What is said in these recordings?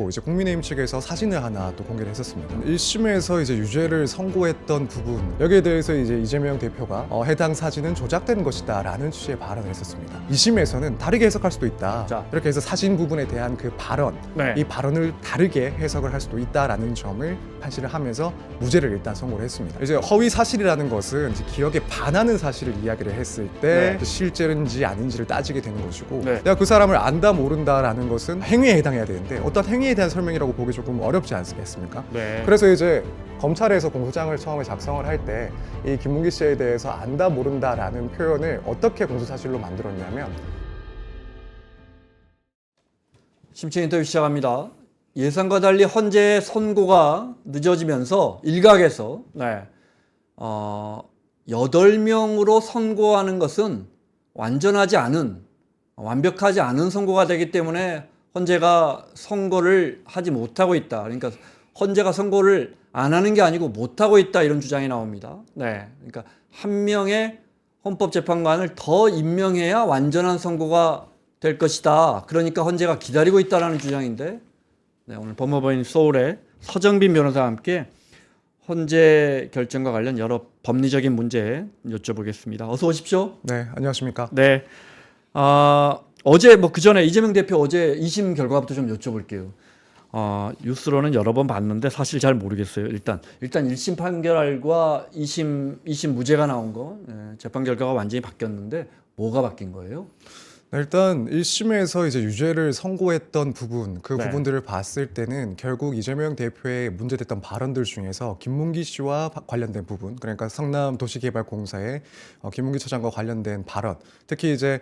이제 국민의힘 측에서 사진을 하나 또 공개를 했었습니다. 1심에서 이제 유죄를 선고했던 부분, 여기에 대해서 이제 이재명 대표가 해당 사진은 조작된 것이다라는 취지의 발언을 했었습니다. 2심에서는 다르게 해석할 수도 있다. 자. 이렇게 해서 사진 부분에 대한 그 발언, 네. 이 발언을 다르게 해석을 할 수도 있다라는 점을 판시를 하면서 무죄를 일단 선고를 했습니다. 이제 허위 사실이라는 것은 이제 기억에 반하는 사실을 이야기를 했을 때 네. 실제인지 아닌지를 따지게 되는 것이고, 네. 내가 그 사람을 안다 모른다라는 것은 행위에 해당해야 되는데 어떤 행위에 대한 설명이라고 보기 조금 어렵지 않습니까? 네. 그래서 이제 검찰에서 공소장을 처음에 작성을 할 때 이 김문기 씨에 대해서 안다 모른다라는 표현을 어떻게 공소사실로 만들었냐면, 심층 인터뷰 시작합니다. 예상과 달리 헌재의 선고가 늦어지면서 일각에서 8명으로 선고하는 것은 완전하지 않은, 완벽하지 않은 선고가 되기 때문에 헌재가 선고를 하지 못하고 있다. 그러니까 헌재가 선고를 안 하는 게 아니고 못하고 있다, 이런 주장이 나옵니다. 네. 그러니까 한 명의 헌법재판관을 더 임명해야 완전한 선고가 될 것이다. 그러니까 헌재가 기다리고 있다라는 주장인데, 네, 오늘 법무법인 소울의 서정빈 변호사와 함께 헌재 결정과 관련 여러 법리적인 문제 여쭤보겠습니다. 어서 오십시오. 네, 안녕하십니까? 네. 어제 그 전에 이재명 대표 어제 2심 결과부터 좀 여쭤볼게요. 뉴스로는 여러 번 봤는데 사실 잘 모르겠어요. 일단 1심 판결과 2심 무죄가 나온 거, 재판 결과가 완전히 바뀌었는데 뭐가 바뀐 거예요? 일단 1심에서 이제 유죄를 선고했던 부분, 그 네. 부분들을 봤을 때는 결국 이재명 대표의 문제됐던 발언들 중에서 김문기 씨와 관련된 부분, 그러니까 성남도시개발공사의 김문기 처장과 관련된 발언, 특히 이제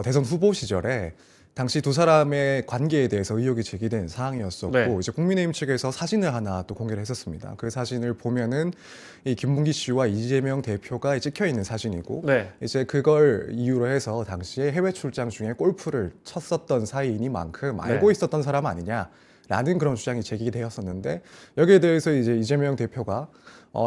대선 후보 시절에 당시 두 사람의 관계에 대해서 의혹이 제기된 사항이었었고, 네. 이제 국민의힘 측에서 사진을 하나 또 공개를 했었습니다. 그 사진을 보면은 이 김문기 씨와 이재명 대표가 찍혀 있는 사진이고, 네. 이제 그걸 이유로 해서 당시에 해외 출장 중에 골프를 쳤었던 사이이니만큼 알고 네. 있었던 사람 아니냐라는 그런 주장이 제기되었었는데, 여기에 대해서 이제 이재명 대표가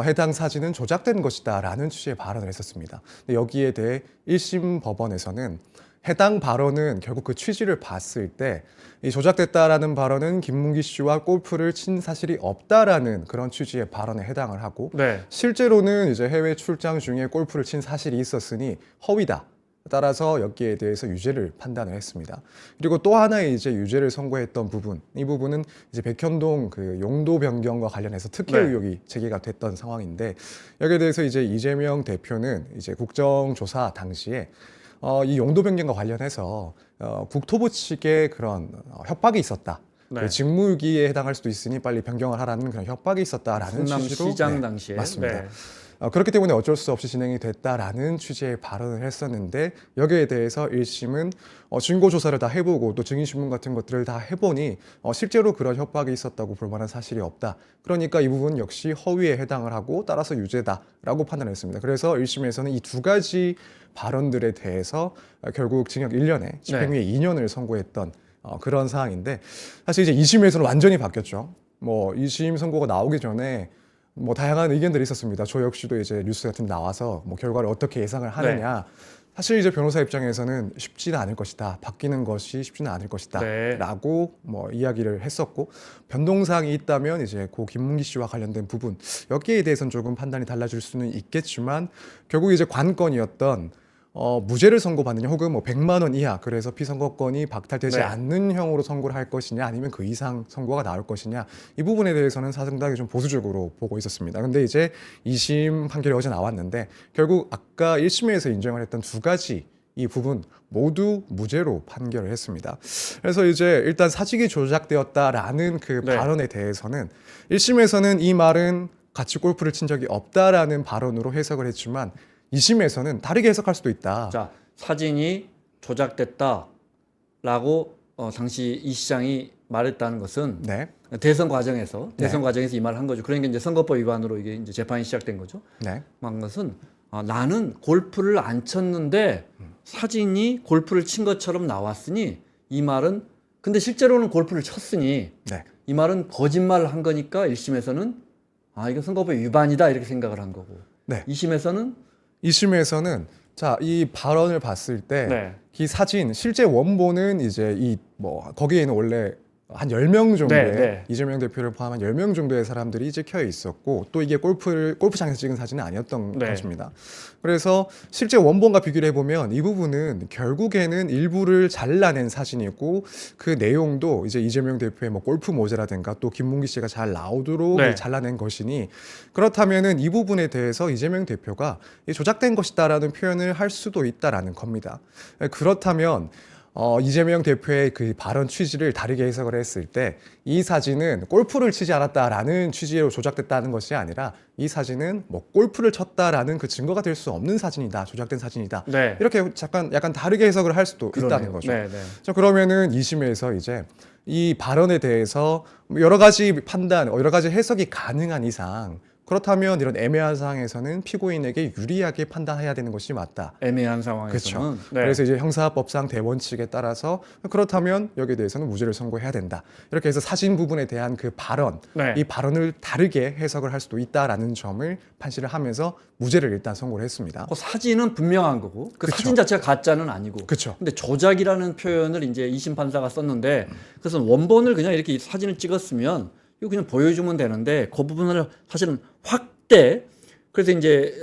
해당 사진은 조작된 것이다라는 취지의 발언을 했었습니다. 근데 여기에 대해 1심 법원에서는 해당 발언은 결국 그 취지를 봤을 때 이 조작됐다라는 발언은 김문기 씨와 골프를 친 사실이 없다라는 그런 취지의 발언에 해당을 하고, 네. 실제로는 이제 해외 출장 중에 골프를 친 사실이 있었으니 허위다. 따라서 여기에 대해서 유죄를 판단을 했습니다. 그리고 또 하나의 이제 유죄를 선고했던 부분, 이 부분은 이제 백현동 그 용도 변경과 관련해서 특혜 네. 의혹이 제기가 됐던 상황인데, 여기에 대해서 이제 이재명 대표는 이제 국정조사 당시에 이 용도 변경과 관련해서 국토부 측의 그런 협박이 있었다. 네. 그 직무유기에 해당할 수도 있으니 빨리 변경을 하라는 그런 협박이 있었다라는 취지로, 성남시장 당시에. 맞습니다. 네. 그렇기 때문에 어쩔 수 없이 진행이 됐다라는 취지의 발언을 했었는데, 여기에 대해서 1심은 증거 조사를 다 해보고 또 증인신문 같은 것들을 다 해보니 실제로 그런 협박이 있었다고 볼 만한 사실이 없다. 그러니까 이 부분 역시 허위에 해당을 하고 따라서 유죄다라고 판단했습니다. 그래서 1심에서는 이 두 가지 발언들에 대해서 결국 징역 1년에 집행유예 2년을 선고했던 그런 상황인데, 사실 이제 2심에서는 완전히 바뀌었죠. 2심 선고가 나오기 전에 다양한 의견들이 있었습니다. 저 역시도 이제 뉴스 같은 데 나와서 결과를 어떻게 예상을 하느냐. 사실 이제 변호사 입장에서는 쉽지는 않을 것이다. 바뀌는 것이 쉽지는 않을 것이다. 네. 라고 이야기를 했었고, 변동사항이 있다면 이제 고 김문기 씨와 관련된 부분, 여기에 대해서는 조금 판단이 달라질 수는 있겠지만, 결국 이제 관건이었던 무죄를 선고받느냐 혹은 100만 원 이하, 그래서 피선고권이 박탈되지 네. 않는 형으로 선고를 할 것이냐 아니면 그 이상 선고가 나올 것이냐, 이 부분에 대해서는 상당히 좀 보수적으로 보고 있었습니다. 근데 이제 2심 판결이 어제 나왔는데 결국 아까 1심에서 인정을 했던 두 가지 이 부분 모두 무죄로 판결을 했습니다. 그래서 이제 일단 사직이 조작되었다라는 그 네. 발언에 대해서는 1심에서는 이 말은 같이 골프를 친 적이 없다라는 발언으로 해석을 했지만 2심에서는 다르게 해석할 수도 있다. 자, 사진이 조작됐다라고 당시 이 시장이 말했다는 것은 네. 대선 과정에서 이 말을 한 거죠. 그러니까 이제 선거법 위반으로 이게 이제 재판이 시작된 거죠. 네. 한 것은 나는 골프를 안 쳤는데 사진이 골프를 친 것처럼 나왔으니 이 말은, 근데 실제로는 골프를 쳤으니 네. 이 말은 거짓말을 한 거니까 1심에서는 이거 선거법 위반이다 이렇게 생각을 한 거고, 네. 2심에서는 2심에서는 자, 이 발언을 봤을 때 네. 이 사진 실제 원본은 이제 거기에는 원래 한 10명 정도의 네, 네. 이재명 대표를 포함한 10명 정도의 사람들이 찍혀 있었고 또 이게 골프장에서 찍은 사진은 아니었던 네. 것입니다. 그래서 실제 원본과 비교를 해보면 이 부분은 결국에는 일부를 잘라낸 사진이고 그 내용도 이제 이재명 대표의 뭐 골프 모자라든가 또 김문기 씨가 잘 나오도록 네. 잘라낸 것이니 그렇다면은 이 부분에 대해서 이재명 대표가 조작된 것이다라는 표현을 할 수도 있다라는 겁니다. 그렇다면 이재명 대표의 그 발언 취지를 다르게 해석을 했을 때 이 사진은 골프를 치지 않았다라는 취지로 조작됐다는 것이 아니라 이 사진은 뭐 골프를 쳤다라는 그 증거가 될 수 없는 사진이다, 조작된 사진이다. 네. 이렇게 약간 다르게 해석을 할 수도 그러네요. 있다는 거죠. 네, 네. 자, 그러면은 2심에서 이제 이 발언에 대해서 여러 가지 판단, 여러 가지 해석이 가능한 이상 그렇다면 이런 애매한 상황에서는 피고인에게 유리하게 판단해야 되는 것이 맞다. 애매한 상황에서는 그렇죠. 네. 그래서 이제 형사법상 대원칙에 따라서 그렇다면 여기에 대해서는 무죄를 선고해야 된다. 이렇게 해서 사진 부분에 대한 그 발언, 네. 이 발언을 다르게 해석을 할 수도 있다라는 점을 판시를 하면서 무죄를 일단 선고를 했습니다. 그 사진은 분명한 거고 그 그쵸. 사진 자체가 가짜는 아니고. 그렇죠. 근데 조작이라는 표현을 이제 2심 판사가 썼는데 그래서 원본을 그냥 이렇게 사진을 찍었으면 이거 그냥 보여주면 되는데 그 부분을 사실은 확대. 그래서 이제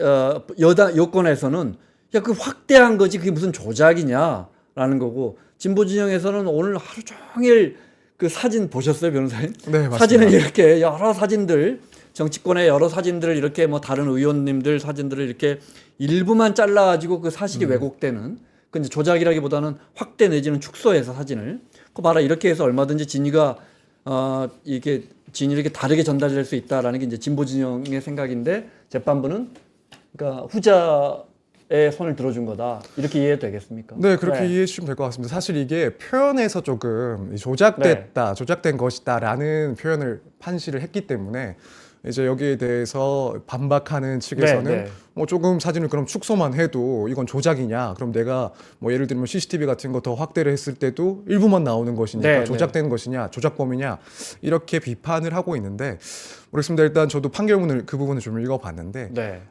여권에서는 야, 그 확대한 거지 그게 무슨 조작이냐라는 거고 진보 진영에서는 오늘 하루 종일 그 사진 보셨어요, 변호사님? 네, 맞습니다. 사진을 이렇게 여러 사진들 정치권의 여러 사진들을 이렇게 뭐 다른 의원님들 사진들을 이렇게 일부만 잘라가지고 그 사실이 왜곡되는 그 이제 조작이라기보다는 확대 내지는 축소해서 사진을 그 봐라 이렇게 해서 얼마든지 진위가 이게 진위를 이렇게 다르게 전달될 수 있다라는 게 이제 진보 진영의 생각인데 재판부는 그러니까 후자의 손을 들어준 거다 이렇게 이해해도 되겠습니까? 네, 그렇게 네. 이해해 주시면 될 것 같습니다. 사실 이게 표현에서 조금 조작됐다, 조작된 것이다라는 표현을 판시를 했기 때문에 이제 여기에 대해서 반박하는 측에서는 네, 네. 뭐 조금 사진을 그럼 축소만 해도 이건 조작이냐? 그럼 내가 뭐 예를 들면 CCTV 같은 거 더 확대를 했을 때도 일부만 나오는 것이니까 네, 조작된 것이냐, 조작범이냐 이렇게 비판을 하고 있는데 모르겠습니다. 일단 저도 판결문을 그 부분을 좀 읽어봤는데 네.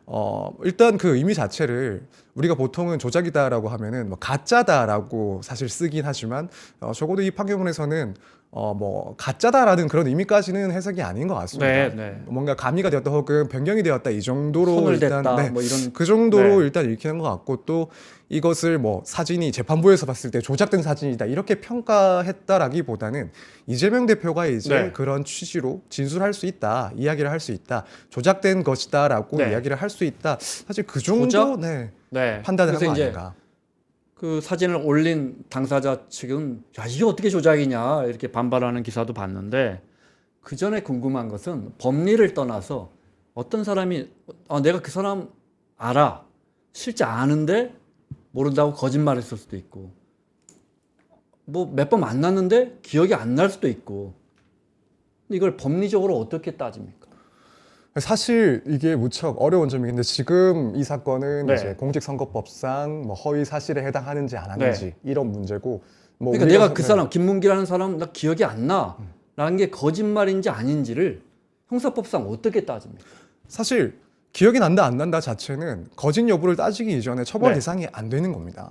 일단 그 의미 자체를 우리가 보통은 조작이다라고 하면은 뭐 가짜다라고 사실 쓰긴 하지만 적어도 이 판결문에서는 뭐 가짜다라는 그런 의미까지는 해석이 아닌 것 같습니다. 네, 네. 뭔가 가미가 되었다 혹은 변경이 되었다 이 정도로 손을 일단 댔다 뭐 이런 그 정도로 네. 일단 읽히는 것 같고 또 이것을 뭐 사진이 재판부에서 봤을 때 조작된 사진이다 이렇게 평가했다라기보다는 이재명 대표가 이제 네. 그런 취지로 진술할 수 있다 이야기를 할 수 있다 조작된 것이다라고 네. 이야기를 할 수 있다 사실 그 정도 조작? 네, 네. 판단을 한 그래서 거 이제 아닌가. 그 사진을 올린 당사자 측은 야 이게 어떻게 조작이냐 이렇게 반발하는 기사도 봤는데 그 전에 궁금한 것은 법리를 떠나서 어떤 사람이 내가 그 사람 알아 실제 아는데 모른다고 거짓말했을 수도 있고 뭐 몇 번 만났는데 기억이 안 날 수도 있고 근데 이걸 법리적으로 어떻게 따집니까? 사실 이게 무척 어려운 점이긴데 지금 이 사건은 네. 이제 공직선거법상 뭐 허위 사실에 해당하는지 안 하는지 이런 문제고 뭐 그러니까 우리가 내가 그 사람 김문기라는 사람 나 기억이 안 나라는 게 거짓말인지 아닌지를 형사법상 어떻게 따집니까? 사실 기억이 난다 안 난다 자체는 거짓 여부를 따지기 이전에 처벌 네. 대상이 안 되는 겁니다.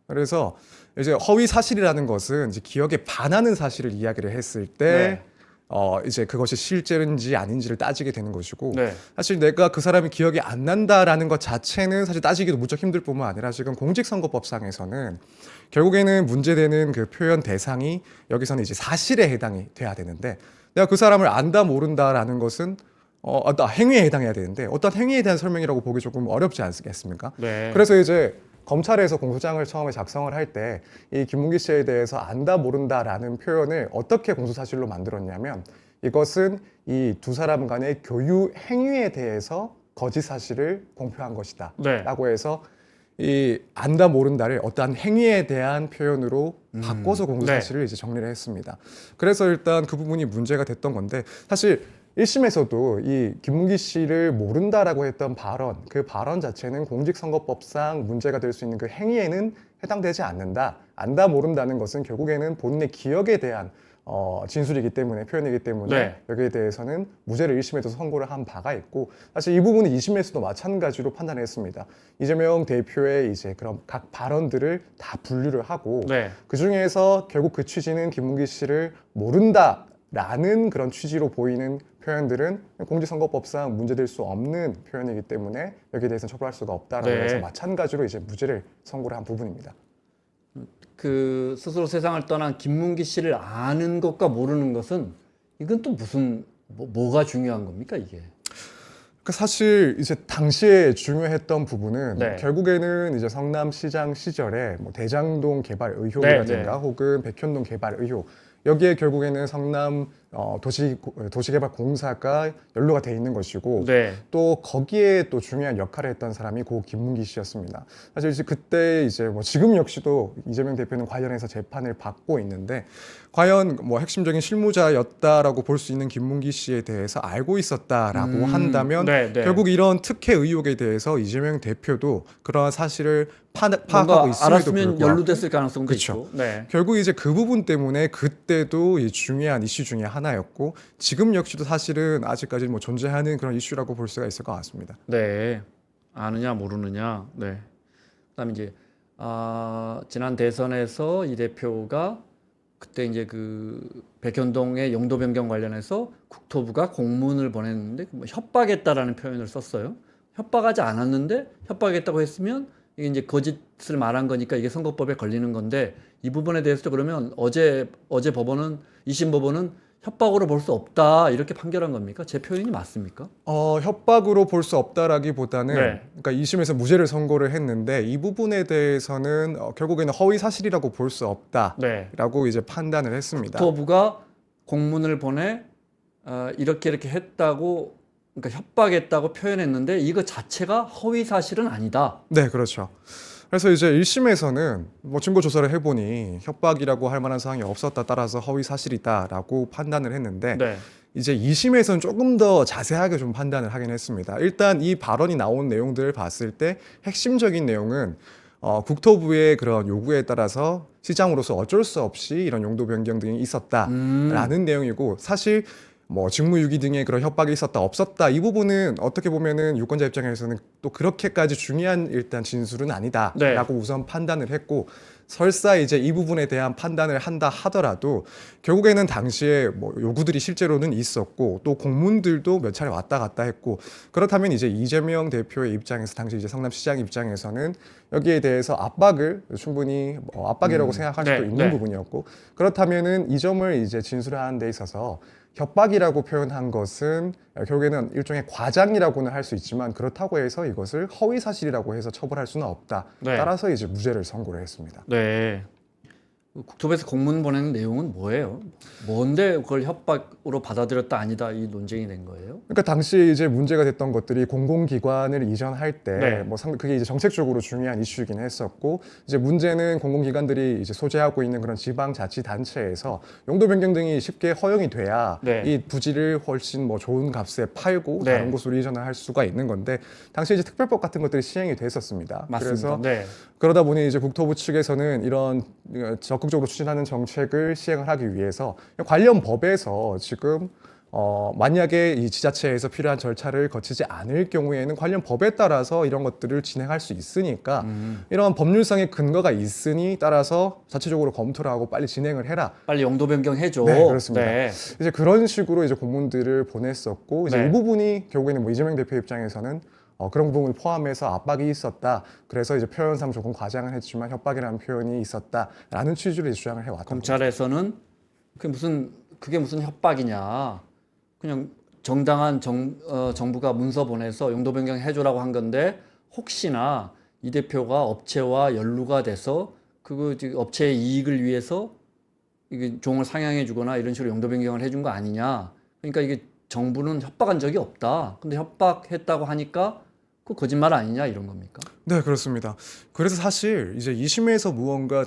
그래서 이제 허위 사실이라는 것은 이제 기억에 반하는 사실을 이야기를 했을 때 네. 이제 그것이 실제인지 아닌지를 따지게 되는 것이고 네. 사실 내가 그 사람이 기억이 안 난다라는 것 자체는 사실 따지기도 무척 힘들 뿐만 아니라 지금 공직선거법상에서는 결국에는 문제되는 그 표현 대상이 여기서는 이제 사실에 해당이 돼야 되는데 내가 그 사람을 안다 모른다라는 것은 어떤 행위에 해당해야 되는데 어떤 행위에 대한 설명이라고 보기 조금 어렵지 않겠습니까? 네. 그래서 이제 검찰에서 공소장을 처음에 작성을 할 때 이 김문기 씨에 대해서 안다 모른다라는 표현을 어떻게 공소사실로 만들었냐면 이것은 이 두 사람 간의 교유 행위에 대해서 거짓 사실을 공표한 것이다 네. 라고 해서 이 안다 모른다를 어떠한 행위에 대한 표현으로 바꿔서 공소사실을 이제 정리를 했습니다. 그래서 일단 그 부분이 문제가 됐던 건데 사실 1심에서도 이 김문기 씨를 모른다라고 했던 발언, 그 발언 자체는 공직선거법상 문제가 될 수 있는 그 행위에는 해당되지 않는다. 안다 모른다는 것은 결국에는 본인의 기억에 대한 진술이기 때문에 표현이기 때문에 네. 여기에 대해서는 무죄를 1심에서 선고를 한 바가 있고 사실 이 부분은 2심에서도 마찬가지로 판단했습니다. 이재명 대표의 이제 그런 각 발언들을 다 분류를 하고 네. 그 중에서 결국 그 취지는 김문기 씨를 모른다라는 그런 취지로 보이는 표현들은 공직선거법상 문제될 수 없는 표현이기 때문에 여기에 대해서는 처벌할 수가 없다라고 네. 해서 마찬가지로 이제 무죄를 선고를 한 부분입니다. 그 스스로 세상을 떠난 김문기 씨를 아는 것과 모르는 것은 이건 또 무슨 뭐가 중요한 겁니까 이게? 그 사실 이제 당시에 중요했던 부분은 네. 결국에는 이제 성남시장 시절에 뭐 대장동 개발 의혹이라든가 네, 네. 혹은 백현동 개발 의혹 여기에 결국에는 성남 도시개발공사가 연루가 돼 있는 것이고 네. 또 거기에 또 중요한 역할을 했던 사람이 고 김문기 씨였습니다. 사실 이제 그때 이제 뭐 지금 역시도 이재명 대표는 관련해서 재판을 받고 있는데 과연 뭐 핵심적인 실무자였다라고 볼 수 있는 김문기 씨에 대해서 알고 있었다라고 한다면 네, 네. 결국 이런 특혜 의혹에 대해서 이재명 대표도 그러한 사실을 파악하고 뭔가 있음에도 알았으면 불구하고 연루됐을 가능성도 그쵸. 있고. 네. 결국 이제 그 부분 때문에 그때도 이 중요한 이슈 중에 하나였고 지금 역시도 사실은 아직까지 뭐 존재하는 그런 이슈라고 볼 수가 있을 것 같습니다. 네. 아느냐 모르느냐. 네. 그다음에 이제 지난 대선에서 이 대표가 그때 이제 그 백현동의 용도 변경 관련해서 국토부가 공문을 보냈는데 뭐 협박했다라는 표현을 썼어요. 협박하지 않았는데 협박했다고 했으면 이게 이제 거짓을 말한 거니까 이게 선거법에 걸리는 건데 이 부분에 대해서도 그러면 어제 법원은 2심 법원은 협박으로 볼 수 없다 이렇게 판결한 겁니까? 제 표현이 맞습니까? 협박으로 볼 수 없다라기보다는 네. 그러니까 2심에서 무죄를 선고를 했는데 이 부분에 대해서는 결국에는 허위 사실이라고 볼 수 없다라고 네. 이제 판단을 했습니다. 국토부가 공문을 보내 이렇게 했다고 그러니까 협박했다고 표현했는데 이거 자체가 허위 사실은 아니다. 네, 그렇죠. 그래서 이제 1심에서는 뭐 증거 조사를 해보니 협박이라고 할 만한 사항이 없었다 따라서 허위 사실이다라고 판단을 했는데 네. 이제 2심에서는 조금 더 자세하게 좀 판단을 하긴 했습니다. 일단 이 발언이 나온 내용들을 봤을 때 핵심적인 내용은 국토부의 그런 요구에 따라서 시장으로서 어쩔 수 없이 이런 용도 변경 등이 있었다라는 내용이고 사실 뭐 직무유기 등의 그런 협박이 있었다 없었다 이 부분은 어떻게 보면은 유권자 입장에서는 또 그렇게까지 중요한 일단 진술은 아니다라고 네. 우선 판단을 했고 설사 이제 이 부분에 대한 판단을 한다 하더라도 결국에는 당시에 뭐 요구들이 실제로는 있었고 또 공문들도 몇 차례 왔다 갔다 했고 그렇다면 이제 이재명 대표의 입장에서 당시 이제 성남시장 입장에서는 여기에 대해서 압박을 충분히 압박이라고 생각할 수도 네, 있는 네. 부분이었고 그렇다면은 이 점을 이제 진술하는 데 있어서 협박이라고 표현한 것은 결국에는 일종의 과장이라고는 할 수 있지만 그렇다고 해서 이것을 허위 사실이라고 해서 처벌할 수는 없다. 네. 따라서 이제 무죄를 선고를 했습니다. 네. 국토부에서 공문 보내는 내용은 뭐예요? 뭔데 그걸 협박으로 받아들였다 아니다 이 논쟁이 된 거예요? 그러니까 당시 이제 문제가 됐던 것들이 공공기관을 이전할 때 네. 뭐 그게 이제 정책적으로 중요한 이슈이긴 했었고 이제 문제는 공공기관들이 이제 소재하고 있는 그런 지방자치단체에서 용도 변경 등이 쉽게 허용이 돼야 네. 이 부지를 훨씬 뭐 좋은 값에 팔고 네. 다른 곳으로 이전을 할 수가 있는 건데 당시 이제 특별법 같은 것들이 시행이 됐었습니다. 맞습니다. 그래서 네. 그러다 보니 이제 국토부 측에서는 이런 적극적으로 추진하는 정책을 시행을 하기 위해서 관련 법에서 지금 만약에 이 지자체에서 필요한 절차를 거치지 않을 경우에는 관련 법에 따라서 이런 것들을 진행할 수 있으니까 이런 법률상의 근거가 있으니 따라서 자체적으로 검토를 하고 빨리 진행을 해라. 빨리 용도 변경 해줘. 네, 그렇습니다. 네. 이제 그런 식으로 이제 공문들을 보냈었고 이제 네. 이 부분이 결국에는 뭐 이재명 대표 입장에서는 그런 부분을 포함해서 압박이 있었다. 그래서 이제 표현상 조금 과장을 했지만 협박이라는 표현이 있었다라는 취지로 이제 주장을 해왔던 거죠. 검찰에서는 그게 무슨 협박이냐? 그냥 정당한 정부가 문서 보내서 용도 변경 해줘라고 한 건데 혹시나 이 대표가 업체와 연루가 돼서 그거 업체의 이익을 위해서 이게 종을 상향해주거나 이런 식으로 용도 변경을 해준 거 아니냐? 그러니까 이게 정부는 협박한 적이 없다. 근데 협박했다고 하니까 그 거짓말 아니냐 이런 겁니까? 네, 그렇습니다. 그래서 사실 이제 2심에서 무언가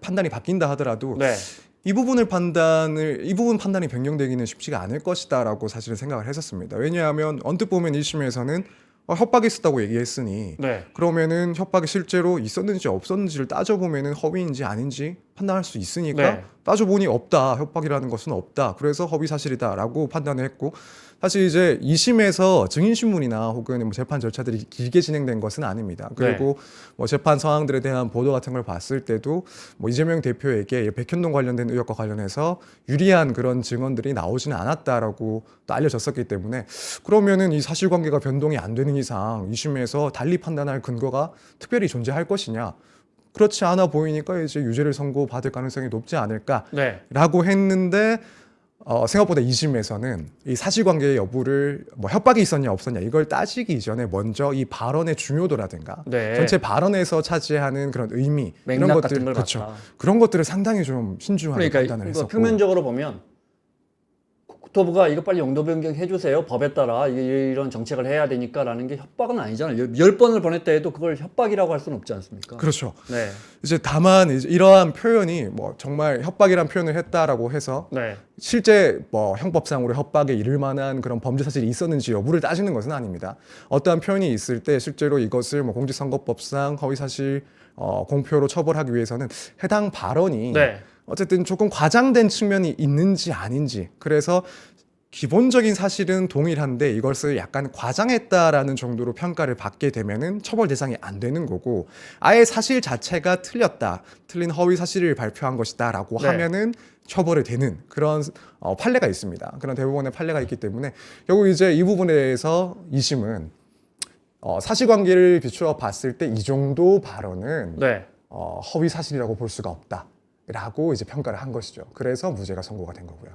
판단이 바뀐다 하더라도 네. 이 부분 판단이 변경되기는 쉽지가 않을 것이다라고 사실은 생각을 했었습니다. 왜냐하면 언뜻 보면 1심에서는 협박이 있었다고 얘기했으니 네. 그러면은 협박이 실제로 있었는지 없었는지를 따져보면은 허위인지 아닌지 판단할 수 있으니까 네. 따져보니 없다. 협박이라는 것은 없다. 그래서 허위 사실이다라고 판단을 했고 사실 이제 2심에서 증인신문이나 혹은 뭐 재판 절차들이 길게 진행된 것은 아닙니다. 그리고 뭐 재판 상황들에 대한 보도 같은 걸 봤을 때도 뭐 이재명 대표에게 백현동 관련된 의혹과 관련해서 유리한 그런 증언들이 나오지는 않았다라고 또 알려졌었기 때문에 그러면은 이 사실관계가 변동이 안 되는 이상 2심에서 달리 판단할 근거가 특별히 존재할 것이냐? 그렇지 않아 보이니까 이제 유죄를 선고받을 가능성이 높지 않을까라고 네. 했는데 생각보다 2심에서는 이 사실관계의 여부를 뭐 협박이 있었냐 없었냐 이걸 따지기 이전에 먼저 이 발언의 중요도라든가 네. 전체 발언에서 차지하는 그런 의미 이런 맥락 것들 같은 걸 그렇죠. 봤다. 그런 것들을 상당히 좀 신중하게 그러니까 판단을 이거 했었고 표면적으로 보면 국토부가 이거 빨리 용도 변경 해주세요. 법에 따라 이런 정책을 해야 되니까라는 게 협박은 아니잖아요. 10번을 보냈다 해도 그걸 협박이라고 할 수는 없지 않습니까? 그렇죠. 네. 이제 다만 이제 이러한 표현이 뭐 정말 협박이란 표현을 했다라고 해서 네. 실제 뭐 형법상으로 협박에 이를 만한 그런 범죄 사실이 있었는지 여부를 따지는 것은 아닙니다. 어떠한 표현이 있을 때 실제로 이것을 뭐 공직선거법상 허위사실 공표로 처벌하기 위해서는 해당 발언이 네. 어쨌든 조금 과장된 측면이 있는지 아닌지 그래서 기본적인 사실은 동일한데 이것을 약간 과장했다라는 정도로 평가를 받게 되면은 처벌 대상이 안 되는 거고 아예 사실 자체가 틀렸다, 틀린 허위 사실을 발표한 것이다라고 네. 하면은 처벌이 되는 그런 판례가 있습니다. 그런 대부분의 판례가 있기 때문에 결국 이제 이 부분에 대해서 2심은 사실관계를 비추어 봤을 때 이 정도 발언은 네. 허위 사실이라고 볼 수가 없다라고 이제 평가를 한 것이죠. 그래서 무죄가 선고가 된 거고요.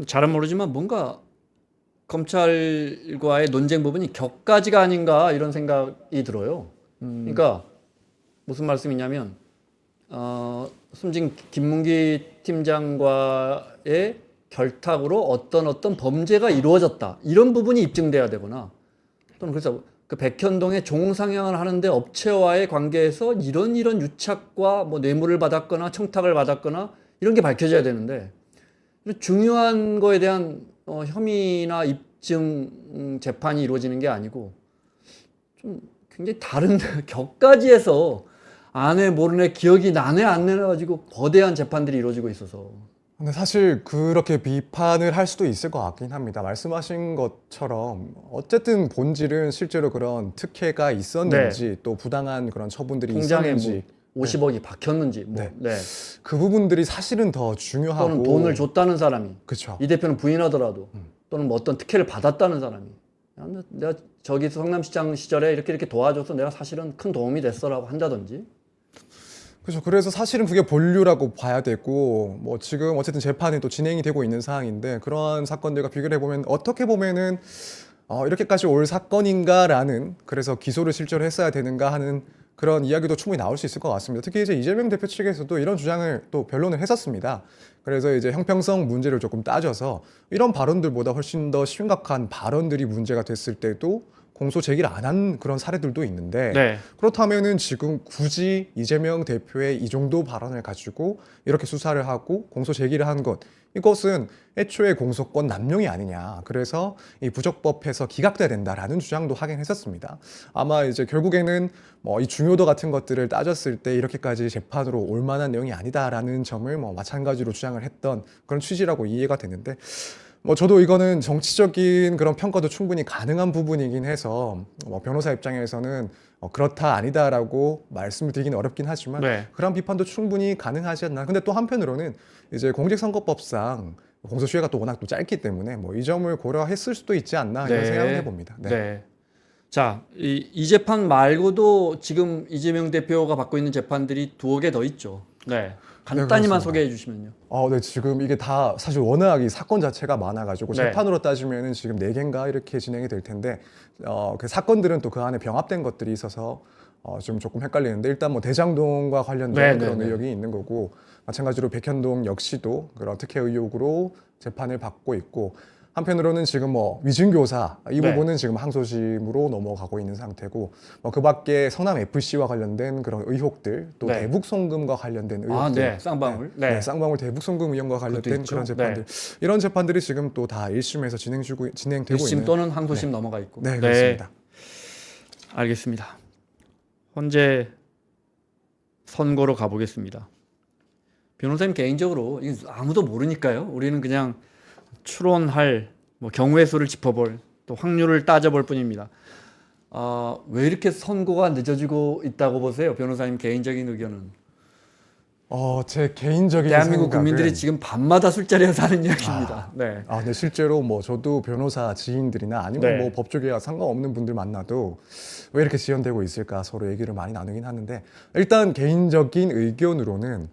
잘은 모르지만 뭔가 검찰과의 논쟁 부분이 격가지가 아닌가 이런 생각이 들어요. 그러니까 무슨 말씀이냐면 숨진 김문기 팀장과의 결탁으로 어떤 범죄가 이루어졌다 이런 부분이 입증돼야 되거나 또는 그래서 그 백현동의 종상향을 하는데 업체와의 관계에서 이런 유착과 뭐 뇌물을 받았거나 청탁을 받았거나 이런 게 밝혀져야 되는데 중요한 거에 대한 혐의나 입증 재판이 이루어지는 게 아니고 좀 굉장히 다른 격가지에서 아네 모르네 기억이 나네 안 나네 가지고 거대한 재판들이 이루어지고 있어서 근데 사실 그렇게 비판을 할 수도 있을 것 같긴 합니다. 말씀하신 것처럼 어쨌든 본질은 실제로 그런 특혜가 있었는지 또 부당한 그런 처분들이 통장에 있었는지 뭐 50억이 박혔는지 뭐 네. 네. 그 부분들이 사실은 더 중요하고 또는 돈을 줬다는 사람이 그렇죠. 이 대표는 부인하더라도 또는 뭐 어떤 특혜를 받았다는 사람이 야, 내가 저기 성남시장 시절에 이렇게 도와줘서 내가 사실은 큰 도움이 됐어라고 한다든지 그렇죠. 그래서 사실은 그게 본류라고 봐야 되고 뭐 지금 어쨌든 재판이 또 진행이 되고 있는 상황인데 그러한 사건들과 비교를 해보면 어떻게 보면은 이렇게까지 올 사건인가라는 그래서 기소를 실제로 했어야 되는가 하는 그런 이야기도 충분히 나올 수 있을 것 같습니다. 특히 이제 이재명 대표 측에서도 이런 주장을 또 변론을 했었습니다. 그래서 이제 형평성 문제를 조금 따져서 이런 발언들보다 훨씬 더 심각한 발언들이 문제가 됐을 때도 공소 제기를 안 한 그런 사례들도 있는데 네. 그렇다면은 지금 굳이 이재명 대표의 이 정도 발언을 가지고 이렇게 수사를 하고 공소 제기를 한 것 이것은 애초에 공소권 남용이 아니냐. 그래서 이 부적법해서 기각돼야 된다라는 주장도 하긴 했었습니다. 아마 이제 결국에는 뭐 이 중요도 같은 것들을 따졌을 때 이렇게까지 재판으로 올 만한 내용이 아니다라는 점을 뭐 마찬가지로 주장을 했던 그런 취지라고 이해가 되는데 뭐 저도 이거는 정치적인 그런 평가도 충분히 가능한 부분이긴 해서 뭐 변호사 입장에서는 그렇다 아니다라고 말씀을 드리기는 어렵긴 하지만 네. 그런 비판도 충분히 가능하지 않나. 근데 또 한편으로는 이제 공직선거법상 공소시효가 또 워낙 또 짧기 때문에 뭐 이 점을 고려했을 수도 있지 않나 이런 생각을 해봅니다. 네. 네. 자, 이 재판 말고도 지금 이재명 대표가 받고 있는 재판들이 두어 개 더 있죠. 네. 간단히만 그렇습니다. 소개해 주시면요. 네, 지금 이게 다 사실 워낙 이 사건 자체가 많아가지고 네. 재판으로 따지면은 지금 4개인가 이렇게 진행이 될 텐데 그 사건들은 또 그 안에 병합된 것들이 있어서 조금 헷갈리는데 일단 뭐 대장동과 관련된 그런 의혹이 있는 거고 마찬가지로 백현동 역시도 그런 특혜 의혹으로 재판을 받고 있고 한편으로는 지금 뭐 위증교사 이 부분은 지금 항소심으로 넘어가고 있는 상태고 그 밖에 성남 FC와 관련된 그런 의혹들 또 대북 송금과 관련된 의혹들 쌍방울 쌍방울 대북 송금 의혹과 관련된 그런 재판들 이런 재판들이 지금 또 다 1심에서 진행되고 1심 있는 또는 항소심 넘어가 있고 네, 그렇습니다. 알겠습니다. 헌재 선고로 가보겠습니다. 변호사님 개인적으로 이게 아무도 모르니까요. 우리는 그냥 추론할 뭐 경우의 수를 짚어볼 또 확률을 따져볼 뿐입니다. 왜 이렇게 선고가 늦어지고 있다고 보세요? 변호사님 개인적인 의견은? 제 개인적인 대한민국 생각은 국민들이 지금 밤마다 술자리에서 하는 이야기입니다. 네. 네, 실제로 뭐 저도 변호사 지인들이나 아니면 네. 뭐 법조계와 상관없는 분들 만나도 왜 이렇게 지연되고 있을까 서로 얘기를 많이 나누긴 하는데, 일단 개인적인 의견으로는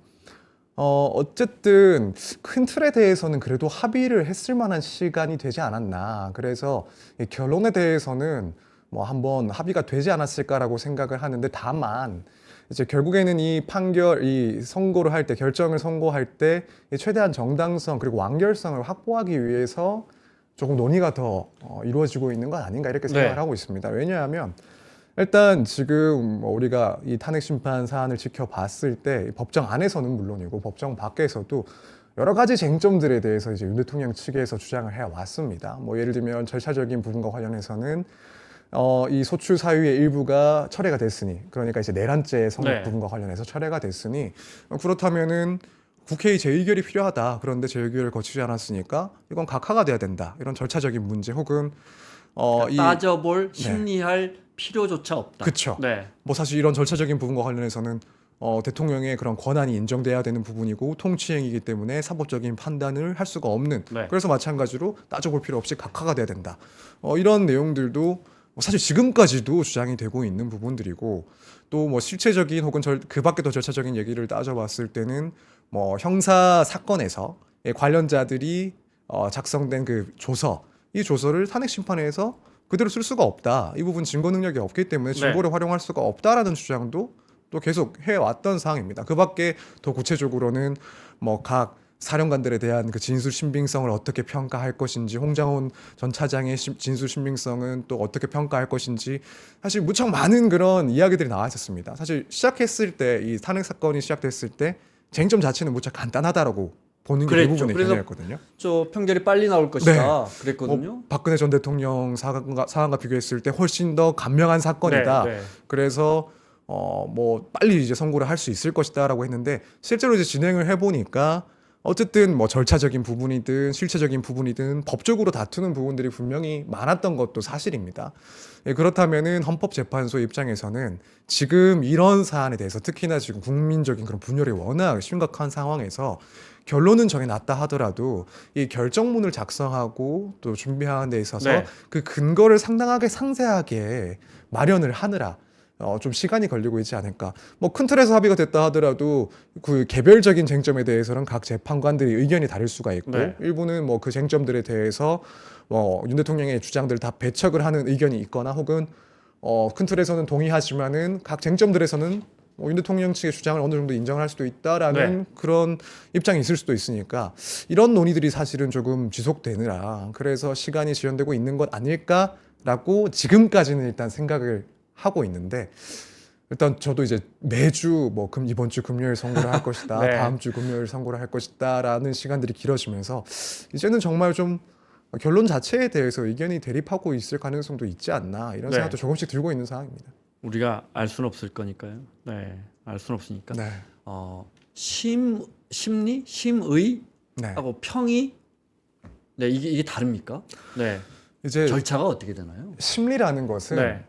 어쨌든 큰 틀에 대해서는 그래도 합의를 했을 만한 시간이 되지 않았나. 그래서 이 결론에 대해서는 뭐 한번 합의가 되지 않았을까라고 생각을 하는데, 다만 이제 결국에는 이 판결, 이 선고를 할 때, 결정을 선고할 때 최대한 정당성 그리고 완결성을 확보하기 위해서 조금 논의가 더 이루어지고 있는 건 아닌가, 이렇게 생각을 네. 하고 있습니다. 왜냐하면 일단 지금 뭐 우리가 이 탄핵 심판 사안을 지켜봤을 때 법정 안에서는 물론이고 법정 밖에서도 여러 가지 쟁점들에 대해서 이제 윤 대통령 측에서 주장을 해 왔습니다. 뭐 예를 들면 절차적인 부분과 관련해서는 이 소추 사유의 일부가 철회가 됐으니, 그러니까 이제 내란죄 성립 네. 부분과 관련해서 철회가 됐으니 그렇다면은 국회의 재의결이 필요하다. 그런데 재의결을 거치지 않았으니까 이건 각하가 돼야 된다. 이런 절차적인 문제 혹은 따져볼 심리할 필요조차 없다. 그쵸. 네. 뭐 사실 이런 절차적인 부분과 관련해서는 대통령의 그런 권한이 인정돼야 되는 부분이고 통치행위이기 때문에 사법적인 판단을 할 수가 없는. 네. 그래서 마찬가지로 따져볼 필요 없이 각하가 돼야 된다. 이런 내용들도 뭐 사실 지금까지도 주장이 되고 있는 부분들이고, 또 뭐 실체적인 혹은 그 밖에 더 절차적인 얘기를 따져봤을 때는 뭐 형사 사건에서 관련자들이 작성된 그 조서, 이 조서를 탄핵 심판에서 그대로 쓸 수가 없다. 이 부분 증거 능력이 없기 때문에 증거를 활용할 수가 없다라는 주장도 또 계속 해왔던 사항입니다. 그 밖에 더 구체적으로는 뭐 각 사령관들에 대한 그 진술 신빙성을 어떻게 평가할 것인지, 홍장훈 전 차장의 진술 신빙성은 또 어떻게 평가할 것인지, 사실 무척 많은 그런 이야기들이 나와 있었습니다. 사실 시작했을 때, 이 탄핵 사건이 시작됐을 때 쟁점 자체는 무척 간단하다라고 보는 게 그랬죠. 대부분의 그래서 견해였거든요. 저 평결이 빨리 나올 것이다. 그랬거든요. 뭐 박근혜 전 대통령 사안과 비교했을 때 훨씬 더 간명한 사건이다. 네, 네. 그래서 뭐 빨리 이제 선고를 할 수 있을 것이다라고 했는데, 실제로 이제 진행을 해보니까 어쨌든 뭐 절차적인 부분이든 실체적인 부분이든 법적으로 다투는 부분들이 분명히 많았던 것도 사실입니다. 그렇다면은 헌법재판소 입장에서는 지금 이런 사안에 대해서, 특히나 지금 국민적인 그런 분열이 워낙 심각한 상황에서 결론은 정해놨다 하더라도 이 결정문을 작성하고 또 준비하는 데 있어서 네. 그 근거를 상당하게 상세하게 마련을 하느라 좀 시간이 걸리고 있지 않을까. 뭐 큰 틀에서 합의가 됐다 하더라도 그 개별적인 쟁점에 대해서는 각 재판관들이 의견이 다를 수가 있고, 네. 일부는 뭐 그 쟁점들에 대해서 윤 대통령의 주장들을 다 배척을 하는 의견이 있거나, 혹은 큰 틀에서는 동의하지만은 각 쟁점들에서는 윤 대통령 측의 주장을 어느 정도 인정할 수도 있다라는 네. 그런 입장이 있을 수도 있으니까, 이런 논의들이 사실은 조금 지속되느라 그래서 시간이 지연되고 있는 것 아닐까라고 지금까지는 일단 생각을 하고 있는데, 일단 저도 이제 매주 뭐 이번 주 금요일 선고를 할 것이다, 네. 다음 주 금요일 선고를 할 것이다라는 시간들이 길어지면서 이제는 정말 좀 결론 자체에 대해서 의견이 대립하고 있을 가능성도 있지 않나, 이런 네. 생각도 조금씩 들고 있는 상황입니다. 우리가 알 수는 없을 거니까요. 네. 알 수는 없으니까. 네. 심리, 심의 네. 하고 평의, 네, 이게 다릅니까? 네. 이제 절차가 어떻게 되나요? 심리라는 것은 네.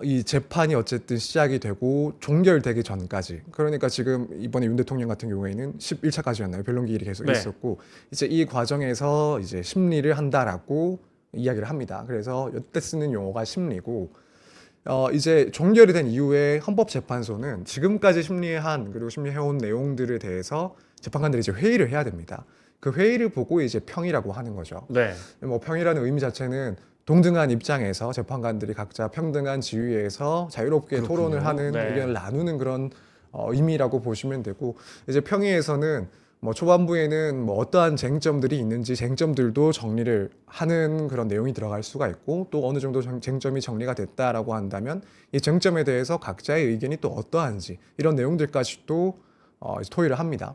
이 재판이 어쨌든 시작이 되고 종결되기 전까지, 그러니까 지금 이번에 윤 대통령 같은 경우에는 11차까지였나요? 변론 기일이 계속 네. 있었고, 이제 이 과정에서 이제 심리를 한다라고 이야기를 합니다. 그래서 이때 쓰는 용어가 심리고, 이제 종결이 된 이후에 헌법재판소는 지금까지 심리한 그리고 심리해온 내용들에 대해서 재판관들이 이제 회의를 해야 됩니다. 그 회의를 보고 이제 평이라고 하는 거죠. 네. 뭐 평이라는 의미 자체는 동등한 입장에서 재판관들이 각자 평등한 지위에서 자유롭게 그렇군요. 토론을 하는, 네. 의견을 나누는 그런 의미라고 보시면 되고, 이제 평의에서는 뭐 초반부에는 뭐 어떠한 쟁점들이 있는지 쟁점들도 정리를 하는 그런 내용이 들어갈 수가 있고, 또 어느 정도 쟁점이 정리가 됐다라고 한다면 이 쟁점에 대해서 각자의 의견이 또 어떠한지, 이런 내용들까지도 이제 토의를 합니다.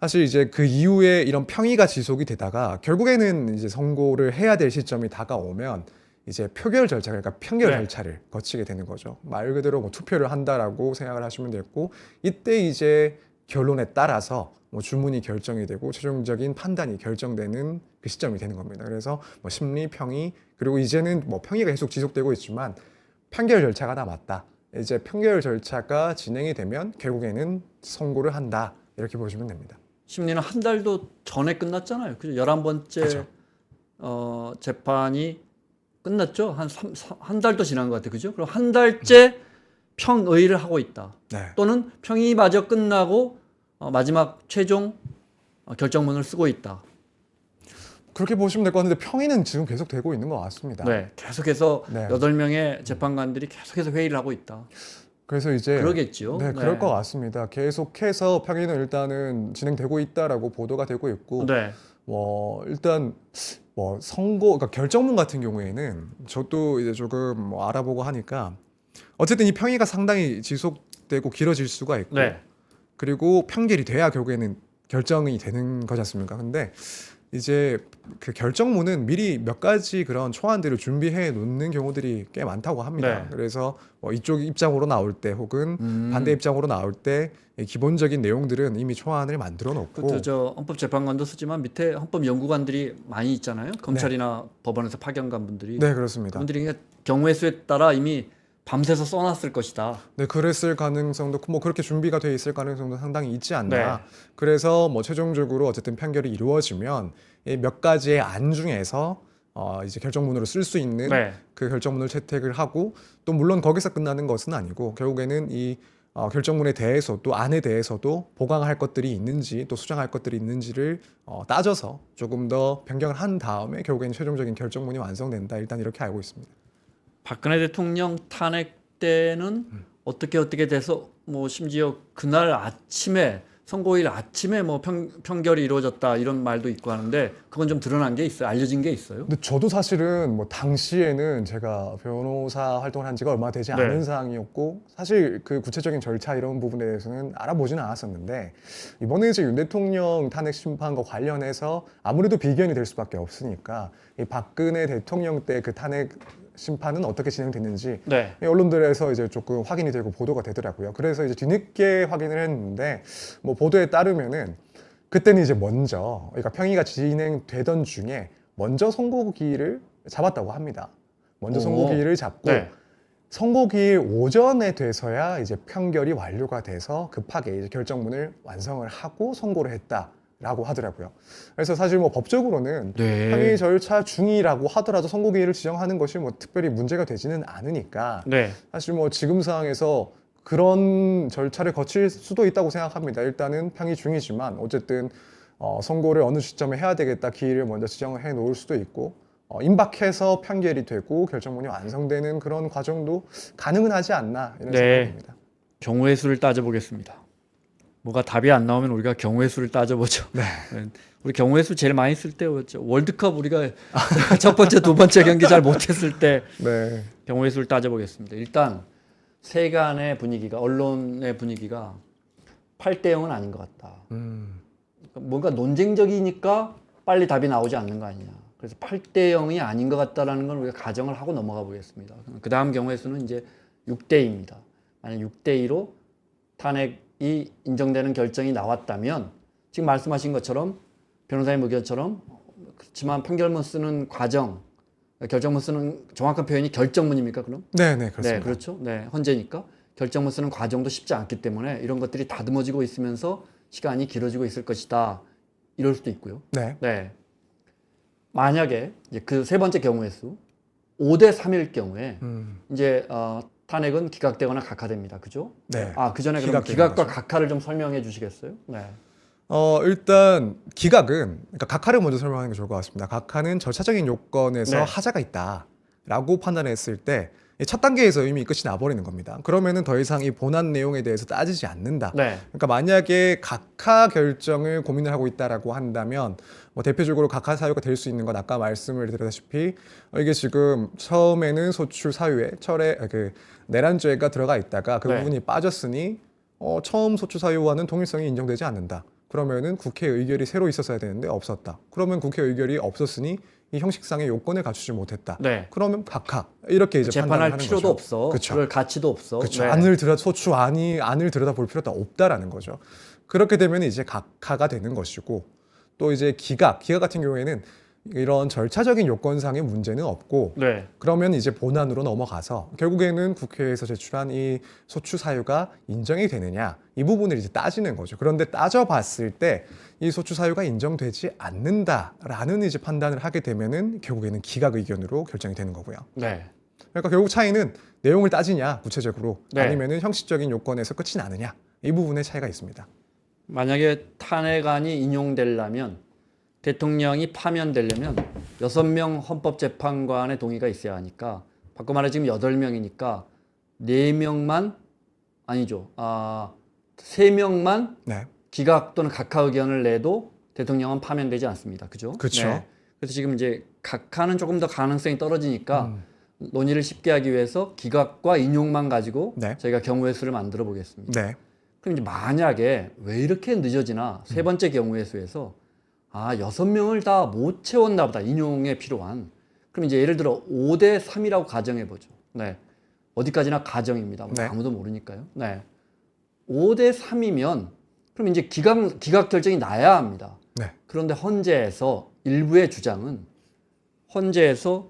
사실 이제 그 이후에 이런 평의가 지속이 되다가 결국에는 이제 선고를 해야 될 시점이 다가오면 이제 표결 절차, 그러니까 평결 네. 절차를 거치게 되는 거죠. 말 그대로 뭐 투표를 한다라고 생각을 하시면 됐고, 이때 이제 결론에 따라서 뭐 주문이 결정이 되고 최종적인 판단이 결정되는 그 시점이 되는 겁니다. 그래서 뭐 심리, 평의, 그리고 이제는 뭐 평의가 계속 지속되고 있지만 판결 절차가 남았다. 이제 판결 절차가 진행이 되면 결국에는 선고를 한다. 이렇게 보시면 됩니다. 심리는 한 달도 전에 끝났잖아요. 그죠? 11번째 그렇죠. 재판이 끝났죠. 한 달도 지난 것 같아요. 그죠? 그럼 한 달째 평의를 하고 있다. 네. 또는 평의마저 끝나고 마지막 최종 결정문을 쓰고 있다. 그렇게 보시면 될 것 같은데 평의는 지금 계속 되고 있는 것 같습니다. 네, 계속해서 네. 8명의 재판관들이 계속해서 회의를 하고 있다. 그래서 이제 그러겠죠. 네, 그럴 것 같습니다. 계속해서 평의는 일단은 진행되고 있다라고 보도가 되고 있고, 네. 일단 뭐 선고, 그러니까 결정문 같은 경우에는 저도 이제 조금 뭐 알아보고 하니까 어쨌든 이 평의가 상당히 지속되고 길어질 수가 있고, 네. 그리고 판결이 돼야 결국에는 결정이 되는 거지 않습니까? 근데 이제 그 결정문은 미리 몇 가지 그런 초안들을 준비해 놓는 경우들이 꽤 많다고 합니다. 네. 그래서 뭐 이쪽 입장으로 나올 때 혹은 반대 입장으로 나올 때 이 기본적인 내용들은 이미 초안을 만들어 놓고 저 헌법재판관도 쓰지만 밑에 헌법연구관들이 많이 있잖아요. 검찰이나 법원에서 파견간 분들이. 네, 그렇습니다. 그분들이 그냥 경우의 수에 따라 이미 밤새서 써놨을 것이다. 네, 그랬을 가능성도 뭐 그렇게 준비가 돼 있을 가능성도 상당히 있지 않나. 네. 그래서 뭐 최종적으로 어쨌든 판결이 이루어지면 이 몇 가지의 안 중에서 이제 결정문으로 쓸 수 있는 네. 그 결정문을 채택을 하고 또 물론 거기서 끝나는 것은 아니고 결국에는 이 결정문에 대해서도 안에 대해서도 보강할 것들이 있는지 또 수정할 것들이 있는지를 따져서 조금 더 변경을 한 다음에 결국에는 최종적인 결정문이 완성된다. 일단 이렇게 알고 있습니다. 박근혜 대통령 탄핵 때는 어떻게 돼서 뭐 심지어 그날 아침에 선고일 아침에 뭐 평결이 이루어졌다 이런 말도 있고 하는데 그건 좀 드러난 게 있어요? 알려진 게 있어요? 근데 저도 사실은 뭐 당시에는 제가 변호사 활동을 한 지가 얼마 되지 네. 않은 상황이었고 사실 그 구체적인 절차 이런 부분에 대해서는 알아보지는 않았었는데 이번에 이제 윤 대통령 탄핵 심판과 관련해서 아무래도 비견이 될 수밖에 없으니까 이 박근혜 대통령 때 그 탄핵 심판은 어떻게 진행됐는지 네. 언론들에서 이제 조금 확인이 되고 보도가 되더라고요. 그래서 이제 뒤늦게 확인을 했는데 뭐 보도에 따르면은 그때는 이제 먼저 그러니까 평의가 진행되던 중에 먼저 선고기일을 잡았다고 합니다. 먼저 오. 선고기일을 잡고 네. 선고기일 오전에 돼서야 이제 판결이 완료가 돼서 급하게 이제 결정문을 완성을 하고 선고를 했다라고 하더라고요. 그래서 사실 뭐 법적으로는 네. 평의 절차 중이라고 하더라도 선고기일을 지정하는 것이 뭐 특별히 문제가 되지는 않으니까 네. 사실 뭐 지금 상황에서 그런 절차를 거칠 수도 있다고 생각합니다. 일단은 평의 중이지만 어쨌든 선고를 어느 시점에 해야 되겠다 기일을 먼저 지정을 해 놓을 수도 있고 임박해서 판결이 되고 결정문이 완성되는 그런 과정도 가능은 하지 않나 이런 네. 생각입니다. 경우의 수를 따져보겠습니다. 뭐가 답이 안 나오면 우리가 경우의 수를 따져보죠. 네. 우리 경우의 수 제일 많이 쓸 때였죠. 월드컵 우리가 첫 번째, 두 번째 경기 잘 못했을 때 네. 경우의 수를 따져보겠습니다. 일단 세간의 분위기가 언론의 분위기가 8대 0은 아닌 것 같다. 뭔가 논쟁적이니까 빨리 답이 나오지 않는 거 아니냐. 그래서 8대 0이 아닌 것 같다라는 걸 우리가 가정을 하고 넘어가 보겠습니다. 그 다음 경우의 수는 이제 6대 2입니다. 만약 6대 2로 탄핵이 인정되는 결정이 나왔다면 지금 말씀하신 것처럼 변호사님 의견처럼 그렇지만 판결문 쓰는 과정, 결정문 쓰는 정확한 표현이 결정문입니까 그럼? 네, 네, 그렇습니다. 네, 그렇죠. 네, 헌재니까 결정문 쓰는 과정도 쉽지 않기 때문에 이런 것들이 다듬어지고 있으면서 시간이 길어지고 있을 것이다. 이럴 수도 있고요. 네. 네. 만약에 이제 그 세 번째 경우의 수 5대 3일 경우에 이제 탄핵은 기각되거나 각하됩니다. 그죠? 네. 그 전에 그럼 기각되는 기각과 거죠. 각하를 좀 설명해 주시겠어요? 네. 일단 기각은 그러니까 각하를 먼저 설명하는 게 좋을 것 같습니다. 각하는 절차적인 요건에서 네. 하자가 있다라고 판단했을 때 첫 단계에서 이미 끝이 나버리는 겁니다. 그러면은 더 이상 이 본안 내용에 대해서 따지지 않는다. 네. 그러니까 만약에 각하 결정을 고민을 하고 있다라고 한다면 뭐 대표적으로 각하 사유가 될 수 있는 건 아까 말씀을 드렸다시피 이게 지금 처음에는 소출 사유에 철에 그 내란죄가 들어가 있다가 그 네. 부분이 빠졌으니 처음 소출 사유와는 동일성이 인정되지 않는다. 그러면은 국회 의결이 새로 있었어야 되는데 없었다. 그러면 국회 의결이 없었으니 이 형식상의 요건을 갖추지 못했다. 네. 그러면 각하 이렇게 이제 판단을 재판할 하는 필요도 거죠. 없어. 그쵸. 그럴 가치도 없어. 그렇죠. 네. 안을 들여 볼 필요도 없다라는 거죠. 그렇게 되면 이제 각하가 되는 것이고 또 이제 기각 같은 경우에는 이런 절차적인 요건상의 문제는 없고 네. 그러면 이제 본안으로 넘어가서 결국에는 국회에서 제출한 이 소추 사유가 인정이 되느냐 이 부분을 이제 따지는 거죠. 그런데 따져봤을 때 이 소추 사유가 인정되지 않는다라는 이제 판단을 하게 되면은 결국에는 기각 의견으로 결정이 되는 거고요. 네. 그러니까 결국 차이는 내용을 따지냐 구체적으로 네. 아니면은 형식적인 요건에서 끝이 나느냐 이 부분의 차이가 있습니다. 만약에 탄핵안이 인용되려면 대통령이 파면되려면 6명 헌법재판관의 동의가 있어야 하니까 바꿔 말해 지금 8명이니까 4명만 아니죠. 3명만 네, 기각 또는 각하 의견을 내도 대통령은 파면되지 않습니다. 그죠? 그렇죠. 그래서 지금 이제 각하는 조금 더 가능성이 떨어지니까 논의를 쉽게 하기 위해서 기각과 인용만 가지고 네. 저희가 경우의 수를 만들어 보겠습니다. 네, 그럼 이제 만약에 왜 이렇게 늦어지나 세 번째 경우의 수에서 6명을 다 못 채웠나 보다. 인용에 필요한. 그럼 이제 예를 들어 5대 3이라고 가정해 보죠. 네. 어디까지나 가정입니다. 네. 아무도 모르니까요. 네. 5대 3이면 그럼 이제 기각 결정이 나야 합니다. 네. 그런데 헌재에서 일부의 주장은 헌재에서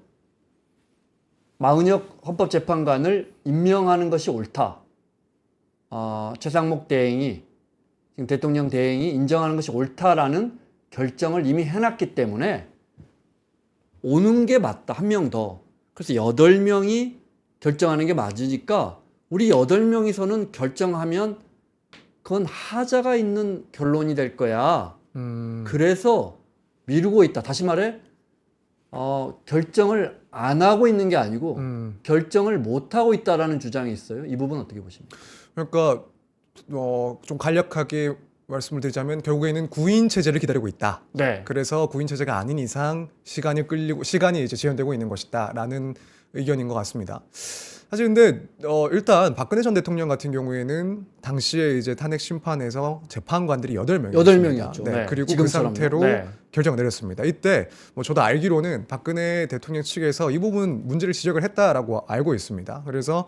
마은혁 헌법재판관을 임명하는 것이 옳다. 최상목 대행이 지금 대통령 대행이 인정하는 것이 옳다라는 결정을 이미 해놨기 때문에 오는 게 맞다. 한 명 더. 그래서 8명이 결정하는 게 맞으니까 우리 8명이서는 결정하면 그건 하자가 있는 결론이 될 거야. 그래서 미루고 있다. 다시 말해 결정을 안 하고 있는 게 아니고 결정을 못 하고 있다라는 주장이 있어요. 이 부분 어떻게 보십니까? 그러니까 좀 간략하게 말씀을 드리자면 결국에는 구인 체제를 기다리고 있다. 네. 그래서 구인 체제가 아닌 이상 시간이 이제 지연되고 있는 것이다라는 의견인 것 같습니다. 사실 근데 일단 박근혜 전 대통령 같은 경우에는 당시에 이제 탄핵 심판에서 재판관들이 8명이었습니다. 8명이었죠. 네. 네. 그리고 그 지금처럼요. 상태로 네. 결정을 내렸습니다. 이때 뭐 저도 알기로는 박근혜 대통령 측에서 이 부분 문제를 지적을 했다라고 알고 있습니다. 그래서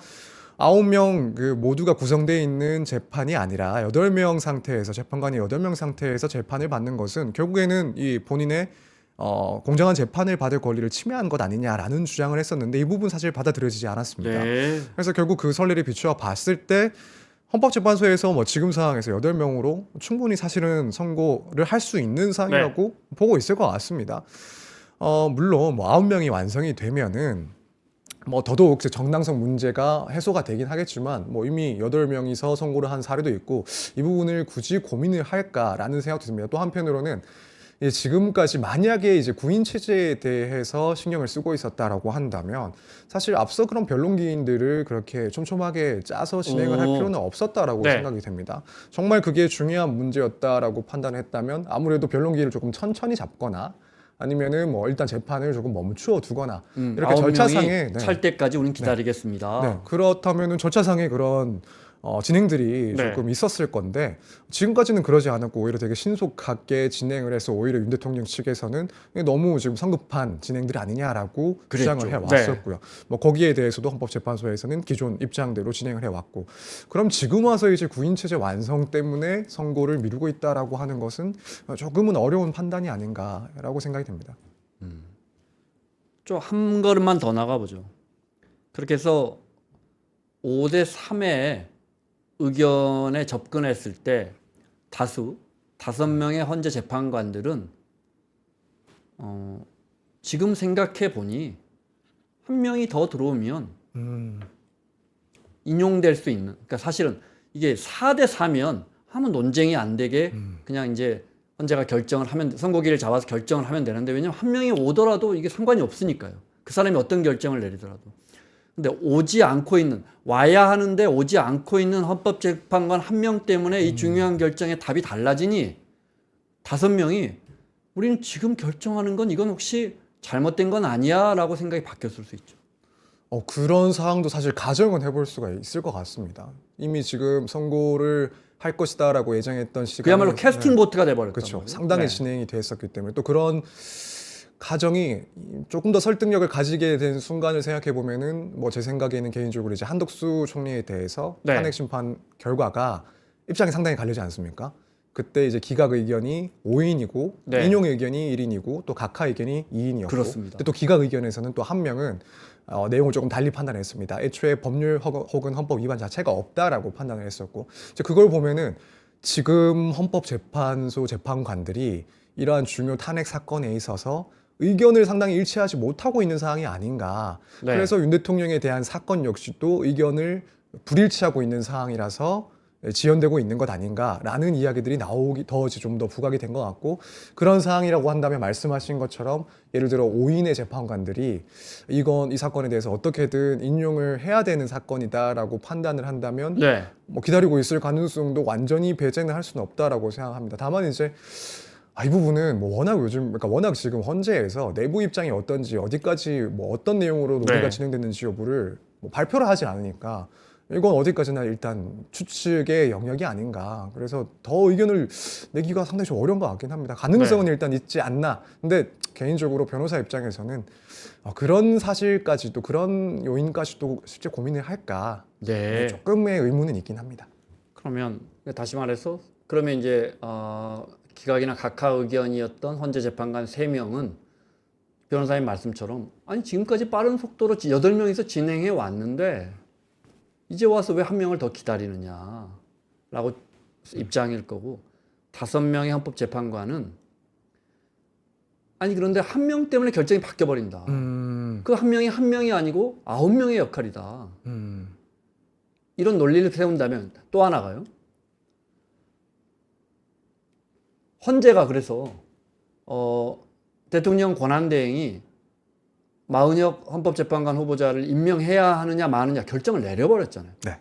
9명 그 모두가 구성되어 있는 재판이 아니라 8명 상태에서 재판관이 8명 상태에서 재판을 받는 것은 결국에는 이 본인의 공정한 재판을 받을 권리를 침해한 것 아니냐라는 주장을 했었는데 이 부분 사실 받아들여지지 않았습니다. 네. 그래서 결국 그 선례를 비추어 봤을 때 헌법재판소에서 뭐 지금 상황에서 8명으로 충분히 사실은 선고를 할 수 있는 상황이라고 보고 있을 것 같습니다. 물론 뭐 9명이 완성이 되면은 뭐 더더욱 정당성 문제가 해소가 되긴 하겠지만 뭐 이미 8명이서 선고를 한 사례도 있고 이 부분을 굳이 고민을 할까라는 생각도 듭니다. 또 한편으로는 지금까지 만약에 이제 구인 체제에 대해서 신경을 쓰고 있었다라고 한다면 사실 앞서 그런 변론기인들을 그렇게 촘촘하게 짜서 진행을 할 필요는 없었다라고 네. 생각이 됩니다. 정말 그게 중요한 문제였다라고 판단했다면 아무래도 변론기를 조금 천천히 잡거나 아니면은 뭐 일단 재판을 조금 멈추어 두거나 이렇게 9명이 절차상에 찰 때까지 우리는 기다리겠습니다. 네, 그렇다면은 절차상의 그런 진행들이 네. 조금 있었을 건데 지금까지는 그러지 않았고 오히려 되게 신속하게 진행을 해서 오히려 윤 대통령 측에서는 너무 지금 성급한 진행들이 아니냐라고 그랬죠. 주장을 해왔었고요. 뭐 거기에 대해서도 헌법재판소에서는 기존 입장대로 진행을 해왔고 그럼 지금 와서 이제 구인 체제 완성 때문에 선고를 미루고 있다라고 하는 것은 조금은 어려운 판단이 아닌가라고 생각이 됩니다. 좀 한 걸음만 더 나가보죠. 그렇게 해서 5대 3의 의견에 접근했을 때 다수 5명의 헌재 재판관들은 지금 생각해 보니 한 명이 더 들어오면 인용될 수 있는. 그러니까 사실은 이게 4대 4면 아무 논쟁이 안 되게 그냥 이제 헌재가 결정을 하면 선고기를 잡아서 결정을 하면 되는데 왜냐면 한 명이 오더라도 이게 상관이 없으니까요. 그 사람이 어떤 결정을 내리더라도. 근데 오지 않고 있는 와야 하는데 오지 않고 있는 헌법재판관 1명 때문에 이 중요한 결정의 답이 달라지니 5명이 우리는 지금 결정하는 건 이건 혹시 잘못된 건 아니야라고 생각이 바뀌었을 수 있죠. 그런 사항도 사실 가정은 해볼 수가 있을 것 같습니다. 이미 지금 선고를 할 것이다라고 예정했던 시간 그야말로 캐스팅 보트가 돼버렸단 그렇죠. 말이에요. 상당히 네. 진행이 됐었기 때문에 또 그런 가정이 조금 더 설득력을 가지게 된 순간을 생각해 보면은 뭐 제 생각에는 개인적으로 이제 한덕수 총리에 대해서 네. 탄핵 심판 결과가 입장이 상당히 갈리지 않습니까? 그때 이제 기각 의견이 5인이고 네. 인용 의견이 1인이고 또 각하 의견이 2인이었고 그렇습니다. 근데 또 기각 의견에서는 또 한 명은 내용을 조금 달리 판단했습니다. 애초에 법률 혹은 헌법 위반 자체가 없다라고 판단을 했었고 이제 그걸 보면은 지금 헌법재판소 재판관들이 이러한 중요 탄핵 사건에 있어서 의견을 상당히 일치하지 못하고 있는 상황이 아닌가. 네. 그래서 윤 대통령에 대한 사건 역시도 의견을 불일치하고 있는 상황이라서 지연되고 있는 것 아닌가라는 이야기들이 나오기 좀 더 부각이 된 것 같고 그런 상황이라고 한다면 말씀하신 것처럼 예를 들어 5인의 재판관들이 이 사건에 대해서 어떻게든 인용을 해야 되는 사건이다라고 판단을 한다면 네. 뭐 기다리고 있을 가능성도 완전히 배제는 할 수는 없다라고 생각합니다. 다만 이제 이 부분은 뭐 워낙 지금 헌재에서 내부 입장이 어떤지 어디까지 뭐 어떤 내용으로 논의가 네. 진행됐는지 여부를 뭐 발표를 하지 않으니까 이건 어디까지나 일단 추측의 영역이 아닌가. 그래서 더 의견을 내기가 상당히 좀 어려운 것 같긴 합니다. 가능성은 일단 있지 않나. 근데 개인적으로 변호사 입장에서는 그런 사실까지도 그런 요인까지도 실제 고민을 할까. 네. 조금의 의문은 있긴 합니다. 그러면 다시 말해서 그러면 이제 기각이나 각하 의견이었던 헌재 재판관 3명은 변호사님 말씀처럼 아니 지금까지 빠른 속도로 8명이서 진행해 왔는데 이제 와서 왜 1명을 더 기다리느냐라고 입장일 거고 5명의 헌법재판관은 아니 그런데 1명 때문에 결정이 바뀌어 버린다. 그 1명이 아니고 9명의 역할이다. 이런 논리를 세운다면 또 하나가요. 헌재가 그래서 대통령 권한대행이 마은혁 헌법재판관 후보자를 임명해야 하느냐 마느냐 결정을 내려버렸잖아요. 네.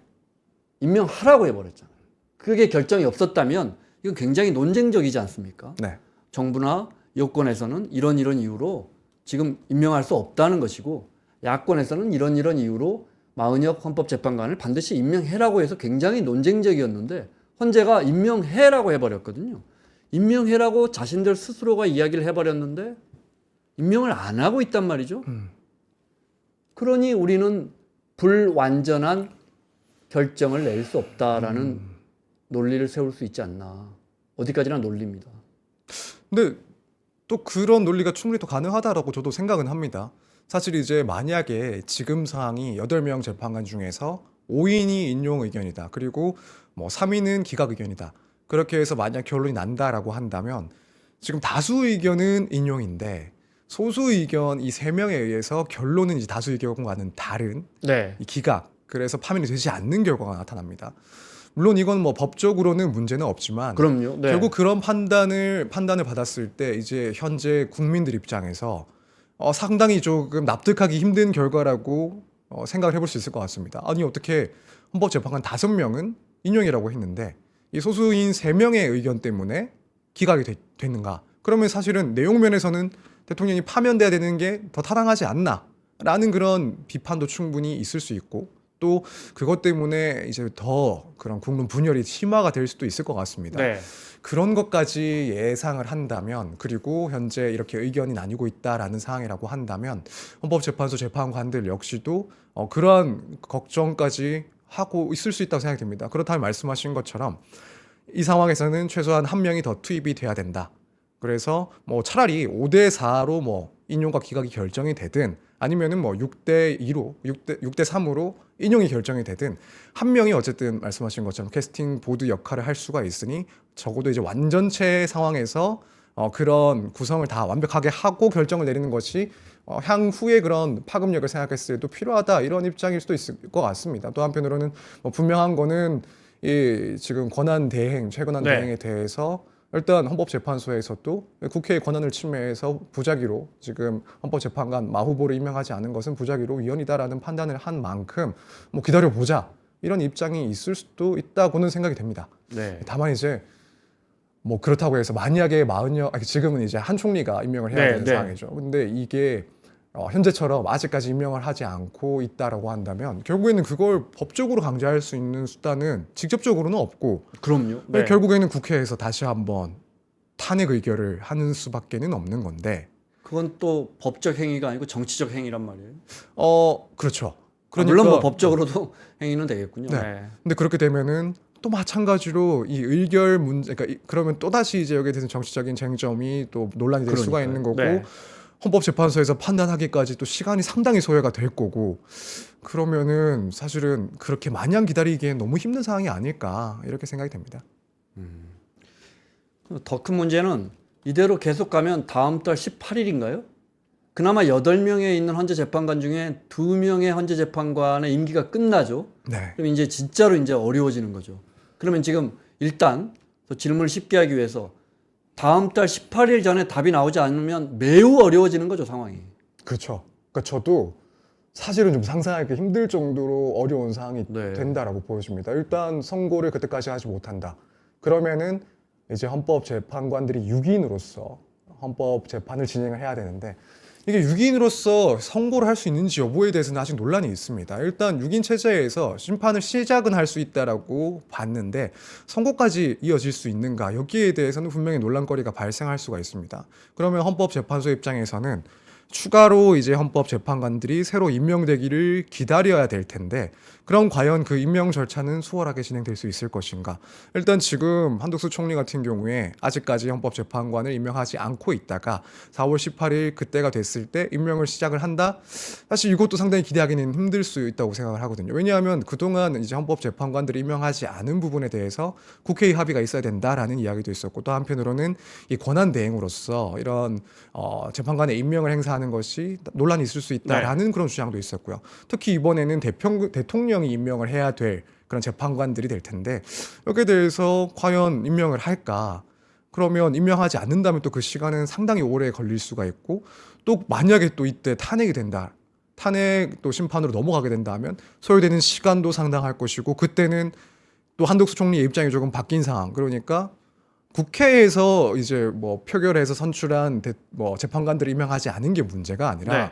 임명하라고 해버렸잖아요. 그게 결정이 없었다면 이건 굉장히 논쟁적이지 않습니까? 네. 정부나 여권에서는 이런 이유로 지금 임명할 수 없다는 것이고 야권에서는 이런 이유로 마은혁 헌법재판관을 반드시 임명해라고 해서 굉장히 논쟁적이었는데 헌재가 임명해라고 해버렸거든요. 임명해라고 자신들 스스로가 이야기를 해버렸는데 임명을 안 하고 있단 말이죠. 그러니 우리는 불완전한 결정을 낼 수 없다라는 논리를 세울 수 있지 않나. 어디까지나 논리입니다. 근데 또 그런 논리가 충분히 또 가능하다라고 저도 생각은 합니다. 사실 이제 만약에 지금 상황이 8명 재판관 중에서 5인이 인용 의견이다. 그리고 뭐 3인은 기각 의견이다. 그렇게 해서 만약 결론이 난다라고 한다면 지금 다수 의견은 인용인데 소수 의견 이 3명에 의해서 결론은 이제 다수 의견과는 다른 네. 이 기각, 그래서 파면이 되지 않는 결과가 나타납니다. 물론 이건 뭐 법적으로는 문제는 없지만 그럼요. 네. 결국 그런 판단을 받았을 때 이제 현재 국민들 입장에서 상당히 조금 납득하기 힘든 결과라고 생각을 해볼 수 있을 것 같습니다. 아니 어떻게 헌법재판관 5명은 인용이라고 했는데 이 소수인 3명의 의견 때문에 기각이 됐는가? 그러면 사실은 내용면에서는 대통령이 파면돼야 되는 게 더 타당하지 않나라는 그런 비판도 충분히 있을 수 있고 또 그것 때문에 이제 더 그런 국민 분열이 심화가 될 수도 있을 것 같습니다. 네. 그런 것까지 예상을 한다면 그리고 현재 이렇게 의견이 나뉘고 있다라는 상황이라고 한다면 헌법재판소 재판관들 역시도 그러한 걱정까지 하고 있을 수 있다고 생각이 듭니다. 그렇다면 말씀하신 것처럼 이 상황에서는 최소한 1명이 더 투입이 돼야 된다. 그래서 뭐 차라리 5대4로 뭐 인용과 기각이 결정이 되든 아니면은 뭐 6대2로 6대3으로 인용이 결정이 되든 1명이 어쨌든 말씀하신 것처럼 캐스팅 보드 역할을 할 수가 있으니 적어도 이제 완전체 상황에서 그런 구성을 다 완벽하게 하고 결정을 내리는 것이 향후의 그런 파급력을 생각했을 때도 필요하다 이런 입장일 수도 있을 것 같습니다. 또 한편으로는 뭐 분명한 거는 이 지금 최권한 네. 대행에 대해서 일단 헌법재판소에서도 국회의 권한을 침해해서 부작위로 지금 헌법재판관 마 후보를 임명하지 않은 것은 부작위로 위헌이다라는 판단을 한 만큼 뭐 기다려보자 이런 입장이 있을 수도 있다고는 생각이 됩니다. 네. 다만 이제 뭐 그렇다고 해서 만약에 지금은 이제 한 총리가 임명을 해야 네, 되는 네. 상황이죠. 근데 이게 현재처럼 아직까지 임명을 하지 않고 있다라고 한다면 결국에는 그걸 법적으로 강제할 수 있는 수단은 직접적으로는 없고 그럼요. 네. 결국에는 국회에서 다시 한번 탄핵 의결을 하는 수밖에는 없는 건데 그건 또 법적 행위가 아니고 정치적 행위란 말이에요. 그렇죠. 물론 뭐 법적으로도 행위는 되겠군요. 네. 네. 근데 그렇게 되면은 또 마찬가지로 이 의결 문제, 그러니까 그러면 또 다시 이제 여기에 대해서 정치적인 쟁점이 또 논란이 될 수가 있는 거고, 네. 헌법재판소에서 판단하기까지 또 시간이 상당히 소요가 될 거고, 그러면은 사실은 그렇게 마냥 기다리기엔 너무 힘든 상황이 아닐까 이렇게 생각이 됩니다. 더 큰 문제는 이대로 계속 가면 다음 달 18일인가요? 그나마 8명에 있는 헌재 재판관 중에 2명의 헌재 재판관의 임기가 끝나죠. 네. 그럼 이제 진짜로 이제 어려워지는 거죠. 그러면 지금 일단 질문을 쉽게 하기 위해서 다음 달 18일 전에 답이 나오지 않으면 매우 어려워지는 거죠, 상황이. 그렇죠. 그러니까 저도 사실은 좀 상상하기 힘들 정도로 어려운 상황이 네. 된다라고 보여집니다. 일단 선고를 그때까지 하지 못한다. 그러면은 이제 헌법재판관들이 6인으로서 헌법재판을 진행을 해야 되는데, 이게 6인으로서 선고를 할 수 있는지 여부에 대해서는 아직 논란이 있습니다. 일단 6인 체제에서 심판을 시작은 할 수 있다라고 봤는데 선고까지 이어질 수 있는가, 여기에 대해서는 분명히 논란거리가 발생할 수가 있습니다. 그러면 헌법재판소 입장에서는 추가로 이제 헌법재판관들이 새로 임명되기를 기다려야 될 텐데, 그럼 과연 그 임명 절차는 수월하게 진행될 수 있을 것인가? 일단 지금 한덕수 총리 같은 경우에 아직까지 헌법재판관을 임명하지 않고 있다가 4월 18일 그때가 됐을 때 임명을 시작을 한다? 사실 이것도 상당히 기대하기는 힘들 수 있다고 생각을 하거든요. 왜냐하면 그동안 이제 헌법재판관들을 임명하지 않은 부분에 대해서 국회의 합의가 있어야 된다라는 이야기도 있었고, 또 한편으로는 이 권한 대행으로서 이런 재판관의 임명을 행사하는 것이 논란이 있을 수 있다라는 그런 주장도 있었고요. 특히 이번에는 대통령이 임명을 해야 될 그런 재판관들이 될 텐데, 여기에 대해서 과연 임명을 할까? 그러면 임명하지 않는다면 또 그 시간은 상당히 오래 걸릴 수가 있고, 또 만약에 또 이때 탄핵이 된다, 탄핵 또 심판으로 넘어가게 된다면 소요되는 시간도 상당할 것이고, 그때는 또 한덕수 총리의 입장이 조금 바뀐 상황, 그러니까 국회에서 이제 뭐 표결해서 선출한 재판관들을 임명하지 않은 게 문제가 아니라 네.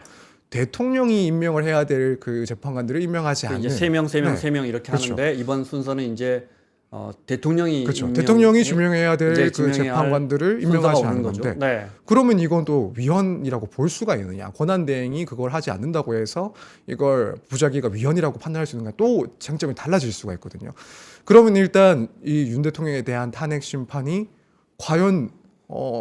대통령이 임명을 해야 될 그 재판관들을 임명하지 않는, 이제 3명, 3명, 네. 3명 이렇게 그렇죠. 하는데 이번 순서는 이제 대통령이 그렇죠. 대통령이 이제 지명해야 될 그 지명해야 할 재판관들을 순서가 임명하지 오는 않는 거죠. 건데, 네. 그러면 이건 또 위헌이라고 볼 수가 있느냐? 권한대행이 그걸 하지 않는다고 해서 이걸 부작위가 위헌이라고 판단할 수 있는가? 또 쟁점이 달라질 수가 있거든요. 그러면 일단 이 윤 대통령에 대한 탄핵 심판이 과연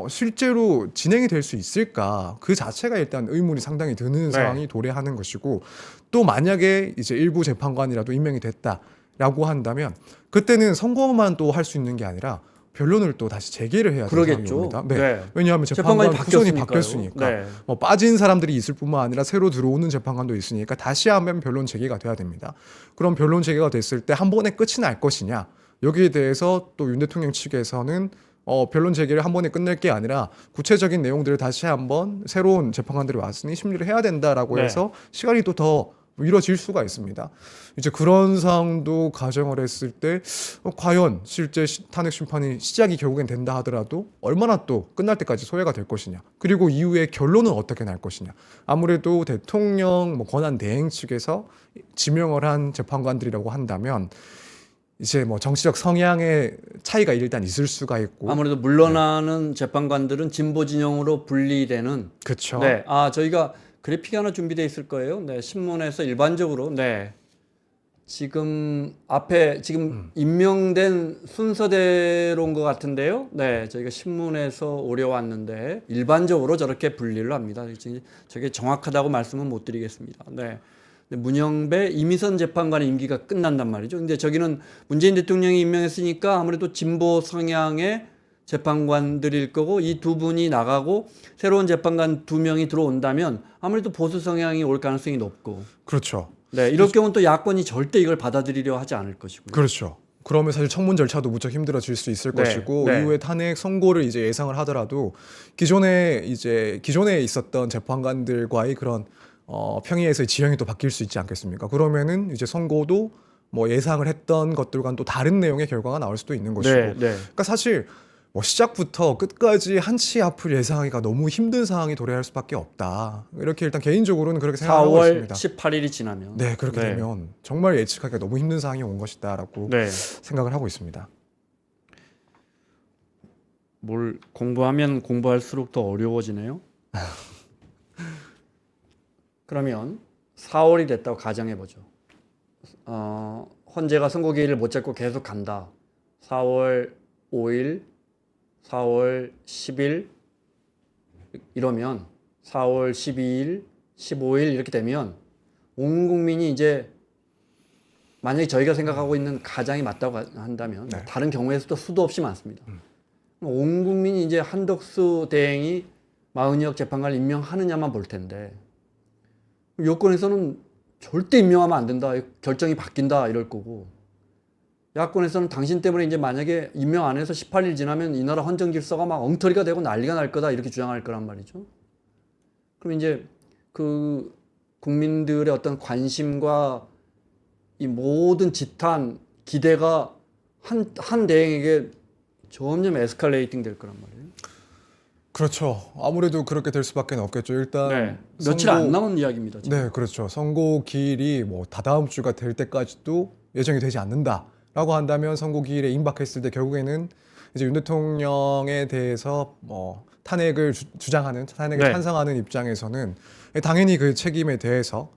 실제로 진행이 될 수 있을까? 그 자체가 일단 의문이 상당히 드는 상황이 도래하는 것이고, 또 만약에 이제 일부 재판관이라도 임명이 됐다라고 한다면 그때는 선고만 또 할 수 있는 게 아니라 변론을 또 다시 재개를 해야 되는 그러겠죠. 상황입니다. 네. 네. 왜냐하면 재판관 구성이 바뀌었으니까요. 바뀌었으니까. 네. 뭐 빠진 사람들이 있을 뿐만 아니라 새로 들어오는 재판관도 있으니까 다시 한번 변론 재개가 돼야 됩니다. 그럼 변론 재개가 됐을 때 한 번에 끝이 날 것이냐? 여기에 대해서 또 윤 대통령 측에서는 변론 재개를 한 번에 끝낼 게 아니라 구체적인 내용들을 다시 한번 새로운 재판관들이 왔으니 심리를 해야 된다라고 네. 해서 시간이 또 더 미뤄질 수가 있습니다. 이제 그런 상황도 가정을 했을 때 과연 실제 탄핵 심판이 시작이 결국엔 된다 하더라도 얼마나 또 끝날 때까지 소요가 될 것이냐, 그리고 이후에 결론은 어떻게 날 것이냐. 아무래도 대통령 권한 대행 측에서 지명을 한 재판관들이라고 한다면 이제 뭐 정치적 성향의 차이가 일단 있을 수가 있고, 아무래도 물러나는 재판관들은 진보 진영으로 분리되는. 그렇죠. 네. 저희가 그래픽이 하나 준비되어 있을 거예요. 네. 신문에서 일반적으로 지금 앞에 임명된 순서대로인 것 같은데요. 네. 저희가 신문에서 오려왔는데 일반적으로 저렇게 분리를 합니다. 저게 정확하다고 말씀은 못 드리겠습니다. 네. 문영배, 이미선 재판관의 임기가 끝난단 말이죠. 근데 저기는 문재인 대통령이 임명했으니까 아무래도 진보 성향의 재판관들일 거고, 이 두 분이 나가고 새로운 재판관 2명이 들어온다면 아무래도 보수 성향이 올 가능성이 높고. 그렇죠. 네, 이럴 경우는 또 야권이 절대 이걸 받아들이려 하지 않을 것이고요. 그렇죠. 그러면 사실 청문 절차도 무척 힘들어질 수 있을 것이고, 이후에 탄핵 선고를 이제 예상을 하더라도 기존에 있었던 재판관들과의 그런 평의에서의 지형이 또 바뀔 수 있지 않겠습니까? 그러면은 이제 선고도 뭐 예상을 했던 것들과는 또 다른 내용의 결과가 나올 수도 있는 것이고, 그러니까 사실 뭐 시작부터 끝까지 한치 앞을 예상하기가 너무 힘든 상황이 도래할 수밖에 없다. 이렇게 일단 개인적으로는 그렇게 생각하고 4월 있습니다. 18일이 지나면. 네, 그렇게 되면 정말 예측하기가 너무 힘든 상황이 온 것이다라고 생각을 하고 있습니다. 뭘 공부하면 공부할수록 더 어려워지네요. 그러면 4월이 됐다고 가정해 보죠. 헌재가 선고 기일을 못 잡고 계속 간다. 4월 5일, 4월 10일 이러면 4월 12일, 15일 이렇게 되면 온 국민이 이제 만약에 저희가 생각하고 있는 가장이 맞다고 한다면 네. 다른 경우에서도 수도 없이 많습니다. 온 국민이 이제 한덕수 대행이 마흔이억 재판관을 임명하느냐만 볼 텐데 여권에서는 절대 임명하면 안 된다. 결정이 바뀐다 이럴 거고 야권에서는 당신 때문에 이제 만약에 임명 안 해서 18일 지나면 이 나라 헌정 질서가 막 엉터리가 되고 난리가 날 거다 이렇게 주장할 거란 말이죠. 그럼 이제 그 국민들의 어떤 관심과 이 모든 지탄, 기대가 한 대행에게 점점 에스컬레이팅 될 거란 말이에요. 그렇죠. 아무래도 그렇게 될 수밖에 없겠죠. 일단 며칠 안 남은 이야기입니다. 지금. 네, 그렇죠. 선고 기일이 뭐 다다음 주가 될 때까지도 예정이 되지 않는다라고 한다면 선고 기일에 임박했을 때 결국에는 이제 윤 대통령에 대해서 뭐 탄핵을 주장하는 탄핵을 네. 찬성하는 입장에서는 당연히 그 책임에 대해서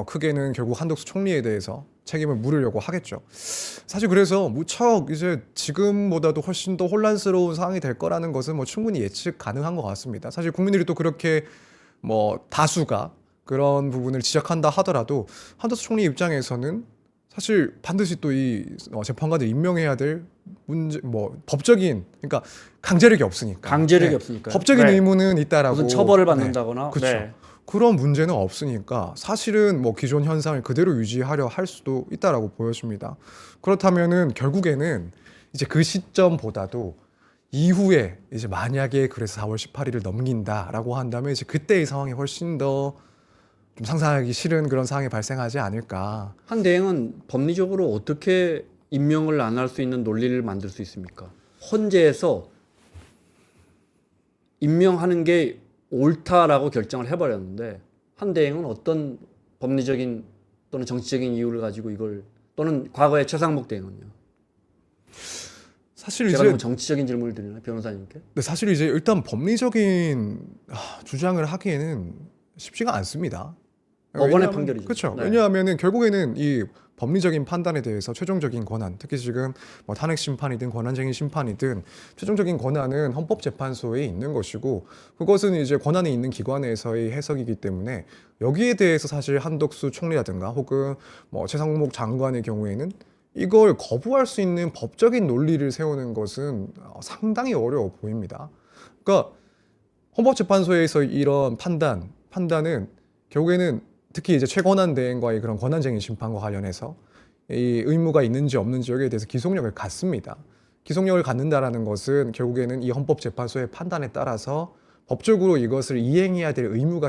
크게는 결국 한덕수 총리에 대해서 책임을 물으려고 하겠죠. 사실 그래서 무척 이제 지금보다도 훨씬 더 혼란스러운 상황이 될 거라는 것은 뭐 충분히 예측 가능한 것 같습니다. 사실 국민들이 또 그렇게 뭐 다수가 그런 부분을 지적한다 하더라도 한덕수 총리 입장에서는 사실 반드시 또 이 재판관들 임명해야 될 문제 뭐 법적인 그러니까 강제력이 없으니까 강제력이 없으니까 법적인 의무는 있다라고 무슨 처벌을 받는다거나 그렇죠. 그런 문제는 없으니까 사실은 뭐 기존 현상을 그대로 유지하려 할 수도 있다라고 보여집니다. 그렇다면은 결국에는 이제 그 시점보다도 이후에 이제 만약에 그래서 4월 18일을 넘긴다라고 한다면 이제 그때의 상황이 훨씬 더 좀 상상하기 싫은 그런 상황이 발생하지 않을까. 한 대행은 법리적으로 어떻게 임명을 안 할 수 있는 논리를 만들 수 있습니까? 헌재에서 임명하는 게 옳다라고 결정을 해버렸는데 한 대행은 어떤 법리적인 또는 정치적인 이유를 가지고 이걸 또는 과거의 최상목 대행은요? 사실 제가 이제 너무 정치적인 질문을 드리나 변호사님께? 근데 사실 이제 일단 법리적인 주장을 하기에는 쉽지가 않습니다. 법원의 판결이죠. 그렇죠. 네. 왜냐하면은 결국에는 이 법리적인 판단에 대해서 최종적인 권한, 특히 지금 뭐 탄핵 심판이든 권한쟁의 심판이든 최종적인 권한은 헌법재판소에 있는 것이고 그것은 이제 권한이 있는 기관에서의 해석이기 때문에 여기에 대해서 사실 한덕수 총리라든가 혹은 뭐 최상목 장관의 경우에는 이걸 거부할 수 있는 법적인 논리를 세우는 것은 상당히 어려워 보입니다. 그러니까 헌법재판소에서 이런 판단은 결국에는 특히 이제 최권한 대행과의 그런 권한쟁의 심판과 관련해서 이 의무가 있는지 없는지 여기에 대해서 기속력을 갖습니다. 기속력을 갖는다라는 것은 결국에는 이 헌법재판소의 판단에 따라서 법적으로 이것을 이행해야 될 의무가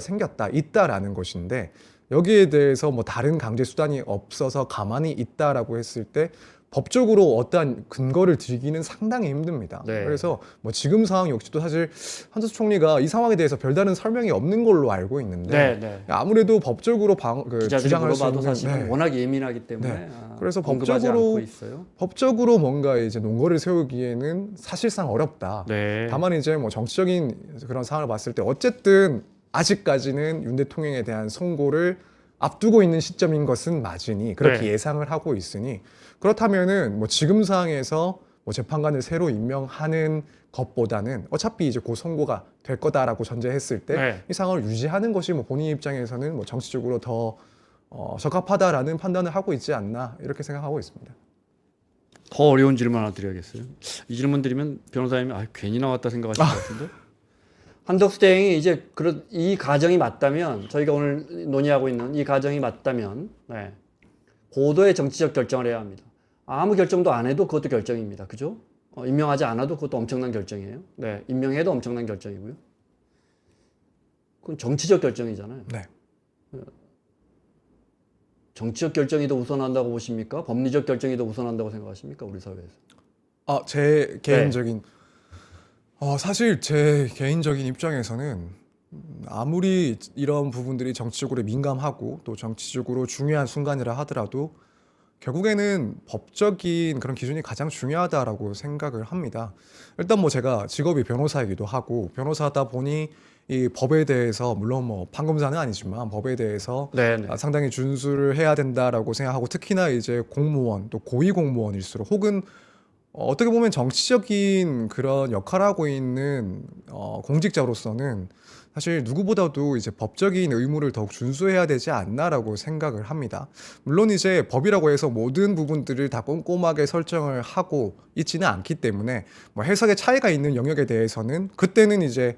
있다라는 것인데 여기에 대해서 뭐 다른 강제 수단이 없어서 가만히 있다라고 했을 때 법적으로 어떠한 근거를 들기는 상당히 힘듭니다. 네. 그래서 뭐 지금 상황 역시도 사실 한덕수 총리가 이 상황에 대해서 별다른 설명이 없는 걸로 알고 있는데 아무래도 법적으로 기자들이 주장할 수 물어봐도 있는 사실은 워낙 예민하기 때문에 네. 그래서 언급하지 않고 있어요. 법적으로 뭔가 이제 논거를 세우기에는 사실상 어렵다. 네. 다만 이제 뭐 정치적인 그런 상황을 봤을 때 어쨌든 아직까지는 윤 대통령에 대한 선고를 앞두고 있는 시점인 것은 맞으니 그렇게 예상을 하고 있으니 그렇다면은 뭐 지금 상황에서 뭐 재판관을 새로 임명하는 것보다는 어차피 이제 곧 선고가 될 거다라고 전제했을 때 이 상황을 유지하는 것이 뭐 본인 입장에서는 뭐 정치적으로 더 적합하다라는 판단을 하고 있지 않나 이렇게 생각하고 있습니다. 더 어려운 질문 하나 드려야겠어요. 이 질문 드리면 변호사님이 괜히 나왔다 생각하실 것 같은데. 한덕수 대행이 이제 이 가정이 맞다면 저희가 오늘 논의하고 있는 이 가정이 맞다면 고도의 정치적 결정을 해야 합니다. 아무 결정도 안 해도 그것도 결정입니다. 그죠? 임명하지 않아도 그것도 엄청난 결정이에요. 네, 임명해도 엄청난 결정이고요. 그건 정치적 결정이잖아요. 네. 정치적 결정이 더 우선한다고 보십니까? 법리적 결정이 더 우선한다고 생각하십니까? 우리 사회에서. 제 개인적인 사실 제 개인적인 입장에서는 아무리 이런 부분들이 정치적으로 민감하고 또 정치적으로 중요한 순간이라 하더라도 결국에는 법적인 그런 기준이 가장 중요하다라고 생각을 합니다. 일단 뭐 제가 직업이 변호사이기도 하고 변호사다 보니 이 법에 대해서 물론 뭐 판검사는 아니지만 법에 대해서 상당히 준수를 해야 된다라고 생각하고 특히나 이제 공무원 또 고위 공무원일수록 혹은 어떻게 보면 정치적인 그런 역할을 하고 있는 공직자로서는 사실 누구보다도 이제 법적인 의무를 더욱 준수해야 되지 않나라고 생각을 합니다. 물론 이제 법이라고 해서 모든 부분들을 다 꼼꼼하게 설정을 하고 있지는 않기 때문에 뭐 해석의 차이가 있는 영역에 대해서는 그때는 이제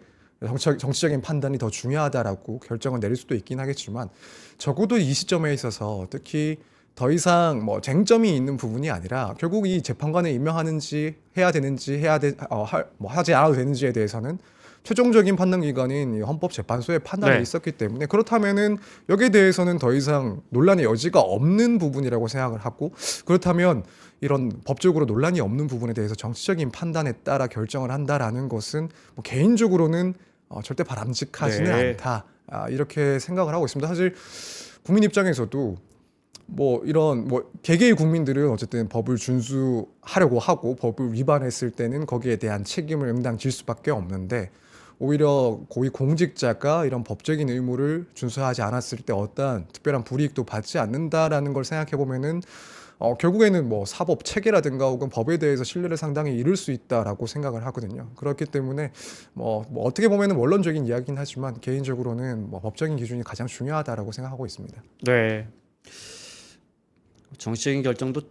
정치적인 판단이 더 중요하다라고 결정을 내릴 수도 있긴 하겠지만 적어도 이 시점에 있어서 특히 더 이상 뭐 쟁점이 있는 부분이 아니라 결국 이 재판관을 임명하는지 해야 되는지 뭐 하지 않아도 되는지에 대해서는 최종적인 판단 기관인 이 헌법재판소의 판단이 네. 있었기 때문에 그렇다면은 여기에 대해서는 더 이상 논란의 여지가 없는 부분이라고 생각을 하고 그렇다면 이런 법적으로 논란이 없는 부분에 대해서 정치적인 판단에 따라 결정을 한다라는 것은 뭐 개인적으로는 절대 바람직하지는 네. 않다. 이렇게 생각을 하고 있습니다. 사실 국민 입장에서도 뭐 이런 뭐 개개의 국민들은 어쨌든 법을 준수하려고 하고 법을 위반했을 때는 거기에 대한 책임을 응당 질 수밖에 없는데 오히려 고위 공직자가 이런 법적인 의무를 준수하지 않았을 때 어떠한 특별한 불이익도 받지 않는다라는 걸 생각해 보면은 결국에는 뭐 사법 체계라든가 혹은 법에 대해서 신뢰를 상당히 잃을 수 있다라고 생각을 하거든요. 그렇기 때문에 뭐 어떻게 보면은 원론적인 이야기긴 하지만 개인적으로는 뭐 법적인 기준이 가장 중요하다라고 생각하고 있습니다. 네. 정치적인 결정도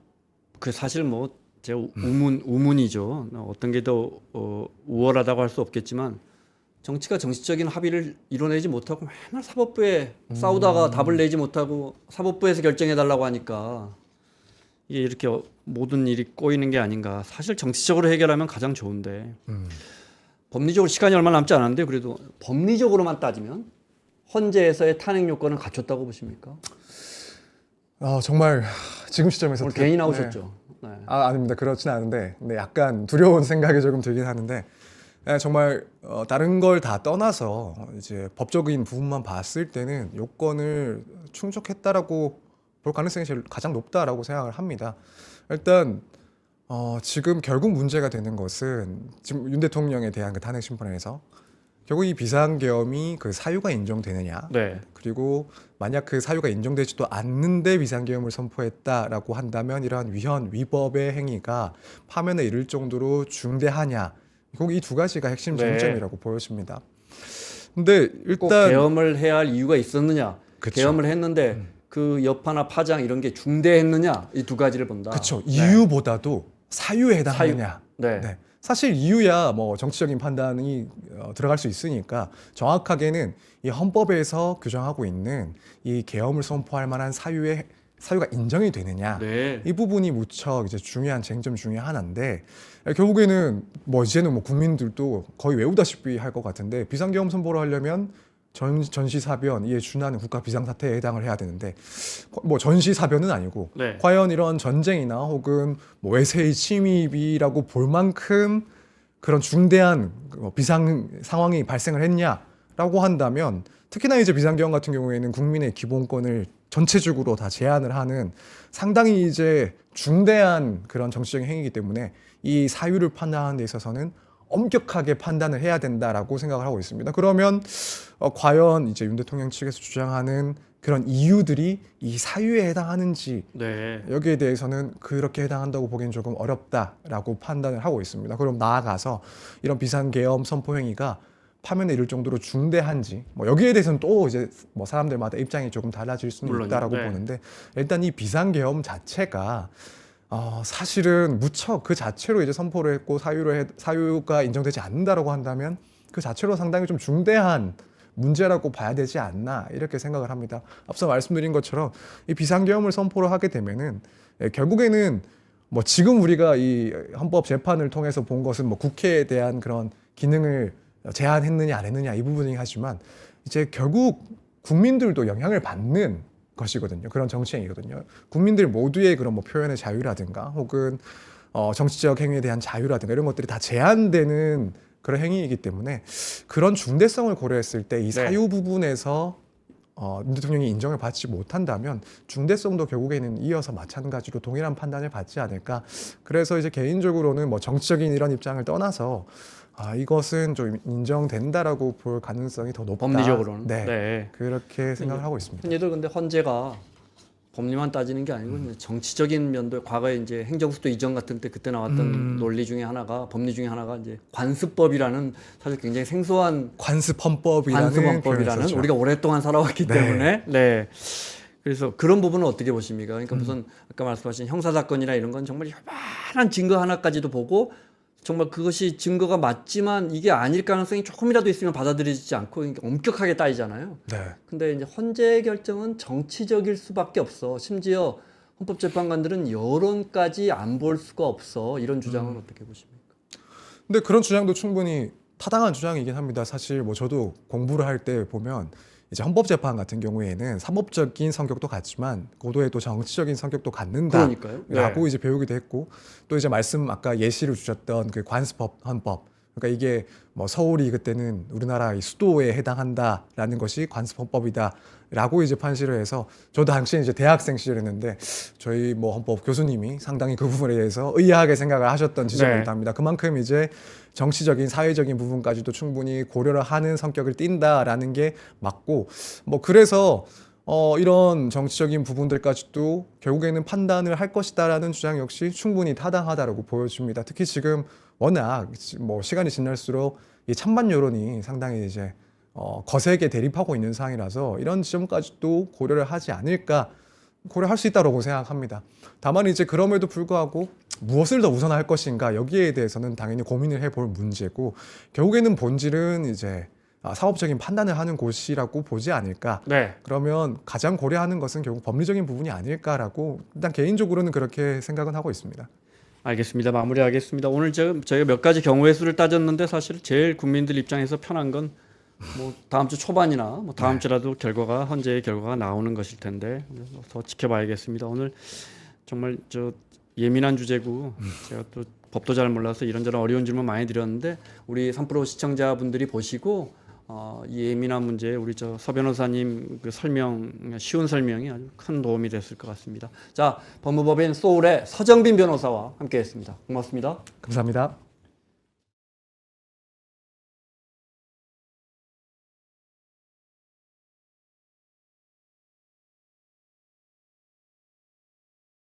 그 사실 뭐 제 우문이죠. 어떤 게 더 우월하다고 할 수 없겠지만 정치가 정치적인 합의를 이뤄내지 못하고 맨날 사법부에 싸우다가 답을 내지 못하고 사법부에서 결정해 달라고 하니까 이게 이렇게 모든 일이 꼬이는 게 아닌가. 사실 정치적으로 해결하면 가장 좋은데 법리적으로 시간이 얼마 남지 않았는데 그래도 법리적으로만 따지면 헌재에서의 탄핵 요건을 갖췄다고 보십니까? 정말 지금 시점에서 오늘 괜히 나오셨죠. 네. 아닙니다. 그렇진 않은데 네, 약간 두려운 생각이 조금 들긴 하는데 정말 다른 걸 다 떠나서 이제 법적인 부분만 봤을 때는 요건을 충족했다라고 볼 가능성이 제일 가장 높다라고 생각을 합니다. 일단 지금 결국 문제가 되는 것은 지금 윤 대통령에 대한 그 탄핵 심판에서 결국 이 비상계엄이 그 사유가 인정되느냐 네. 그리고 만약 그 사유가 인정되지도 않는데 비상계엄을 선포했다라고 한다면 이러한 위법의 행위가 파면에 이를 정도로 중대하냐 꼭 이 두 가지가 핵심 네. 쟁점이라고 보여집니다. 근데 꼭 일단 계엄을 해야 할 이유가 있었느냐? 그쵸. 계엄을 했는데 그 여파나 파장 이런 게 중대했느냐? 이 두 가지를 본다. 그렇죠. 네. 이유보다도 사유에 해당하느냐. 네. 네. 사실 이유야 뭐 정치적인 판단이 들어갈 수 있으니까 정확하게는 이 헌법에서 규정하고 있는 이 계엄을 선포할 만한 사유가 인정이 되느냐 네. 이 부분이 무척 이제 중요한 쟁점 중에 하나인데 결국에는 뭐 이제는 뭐 국민들도 거의 외우다시피 할 것 같은데 비상계엄 선포를 하려면 전시사변 이에 준하는 국가 비상사태에 해당을 해야 되는데 뭐 전시사변은 아니고 네. 과연 이런 전쟁이나 혹은 뭐 외세의 침입이라고 볼 만큼 그런 중대한 비상 상황이 발생을 했냐라고 한다면 특히나 이제 비상계엄 같은 경우에는 국민의 기본권을 전체적으로 다 제한을 하는 상당히 이제 중대한 그런 정치적인 행위이기 때문에 이 사유를 판단하는 데 있어서는 엄격하게 판단을 해야 된다라고 생각을 하고 있습니다. 그러면 과연 이제 윤 대통령 측에서 주장하는 그런 이유들이 이 사유에 해당하는지 네. 여기에 대해서는 그렇게 해당한다고 보기엔 조금 어렵다라고 판단을 하고 있습니다. 그럼 나아가서 이런 비상계엄 선포 행위가 파면에 이를 정도로 중대한지 뭐 여기에 대해서는 또 이제 뭐 사람들마다 입장이 조금 달라질 수는 물론요. 있다라고 네. 보는데 일단 이 비상계엄 자체가 사실은 무척 그 자체로 이제 선포를 했고 사유가 인정되지 않는다라고 한다면 그 자체로 상당히 좀 중대한 문제라고 봐야 되지 않나 이렇게 생각을 합니다. 앞서 말씀드린 것처럼 이 비상계엄을 선포를 하게 되면은 결국에는 뭐 지금 우리가 이 헌법 재판을 통해서 본 것은 뭐 국회에 대한 그런 기능을 제한했느냐 안 했느냐 이 부분이긴 하지만 이제 결국 국민들도 영향을 받는 것이거든요. 그런 정치행위거든요. 국민들 모두의 그런 뭐 표현의 자유라든가 혹은 정치적 행위에 대한 자유라든가 이런 것들이 다 제한되는 그런 행위이기 때문에 그런 중대성을 고려했을 때 이 사유 부분에서 윤 대통령이 인정을 받지 못한다면 중대성도 결국에는 이어서 마찬가지로 동일한 판단을 받지 않을까. 그래서 이제 개인적으로는 뭐 정치적인 이런 입장을 떠나서 이것은 좀 인정된다라고 볼 가능성이 더 높다. 법리적으로는. 네. 네. 그렇게 생각을 하고 있습니다. 흔히들 근데 헌재가 법리만 따지는 게 아니고 이제 정치적인 면도 과거에 이제 행정수도 이전 같은 때 그때 나왔던 논리 중에 하나가 법리 중에 하나가 이제 관습법이라는 사실 굉장히 생소한 관습헌법이라는 관습헌법이라는 표현을 썼죠. 우리가 오랫동안 살아왔기 네. 때문에 네. 그래서 그런 부분은 어떻게 보십니까? 그러니까 무슨 아까 말씀하신 형사 사건이나 이런 건 정말 요만한 증거 하나까지도 보고 정말 그것이 증거가 맞지만 이게 아닐 가능성이 조금이라도 있으면 받아들이지 않고 엄격하게 따지잖아요. 네. 근데 이제 헌재 결정은 정치적일 수밖에 없어. 심지어 헌법재판관들은 여론까지 안 볼 수가 없어. 이런 주장은 어떻게 보십니까? 근데 그런 주장도 충분히 타당한 주장이긴 합니다. 사실 뭐 저도 공부를 할 때 보면 이제 헌법재판 같은 경우에는 사법적인 성격도 갖지만 고도의 또 정치적인 성격도 갖는다라고 그러니까요. 이제 배우기도 했고 또 이제 말씀 아까 예시를 주셨던 그 관습법 헌법 그러니까 이게 뭐 서울이 그때는 우리나라의 수도에 해당한다라는 것이 관습헌법이다라고 이제 판시를 해서 저도 당시에 이제 대학생 시절이었는데 저희 뭐 헌법 교수님이 상당히 그 부분에 대해서 의아하게 생각을 하셨던 지점이기도 합니다. 그만큼 이제 정치적인 사회적인 부분까지도 충분히 고려를 하는 성격을 띈다라는 게 맞고 뭐 그래서 이런 정치적인 부분들까지도 결국에는 판단을 할 것이다라는 주장 역시 충분히 타당하다라고 보여집니다. 특히 지금 워낙 뭐 시간이 지날수록 이 찬반 여론이 상당히 이제 거세게 대립하고 있는 상황이라서 이런 지점까지도 고려를 하지 않을까 고려할 수 있다고 생각합니다. 다만 이제 그럼에도 불구하고 무엇을 더 우선할 것인가 여기에 대해서는 당연히 고민을 해볼 문제고 결국에는 본질은 이제 사법적인 판단을 하는 곳이라고 보지 않을까. 네. 그러면 가장 고려하는 것은 결국 법리적인 부분이 아닐까라고 일단 개인적으로는 그렇게 생각은 하고 있습니다. 알겠습니다. 마무리하겠습니다. 오늘 저희가 몇 가지 경우의 수를 따졌는데 사실 제일 국민들 입장에서 편한 건 뭐 다음 주 초반이나 뭐 다음 주라도 결과가 헌재의 결과가 나오는 것일 텐데 더 지켜봐야겠습니다. 오늘 정말 저 예민한 주제고 제가 또 법도 잘 몰라서 이런저런 어려운 질문 많이 드렸는데 우리 3프로 시청자분들이 보시고 이 예민한 문제에 우리 저 서 변호사님 그 설명 쉬운 설명이 아주 큰 도움이 됐을 것 같습니다. 자, 법무법인 소울의 서정빈 변호사와 함께했습니다. 고맙습니다. 감사합니다.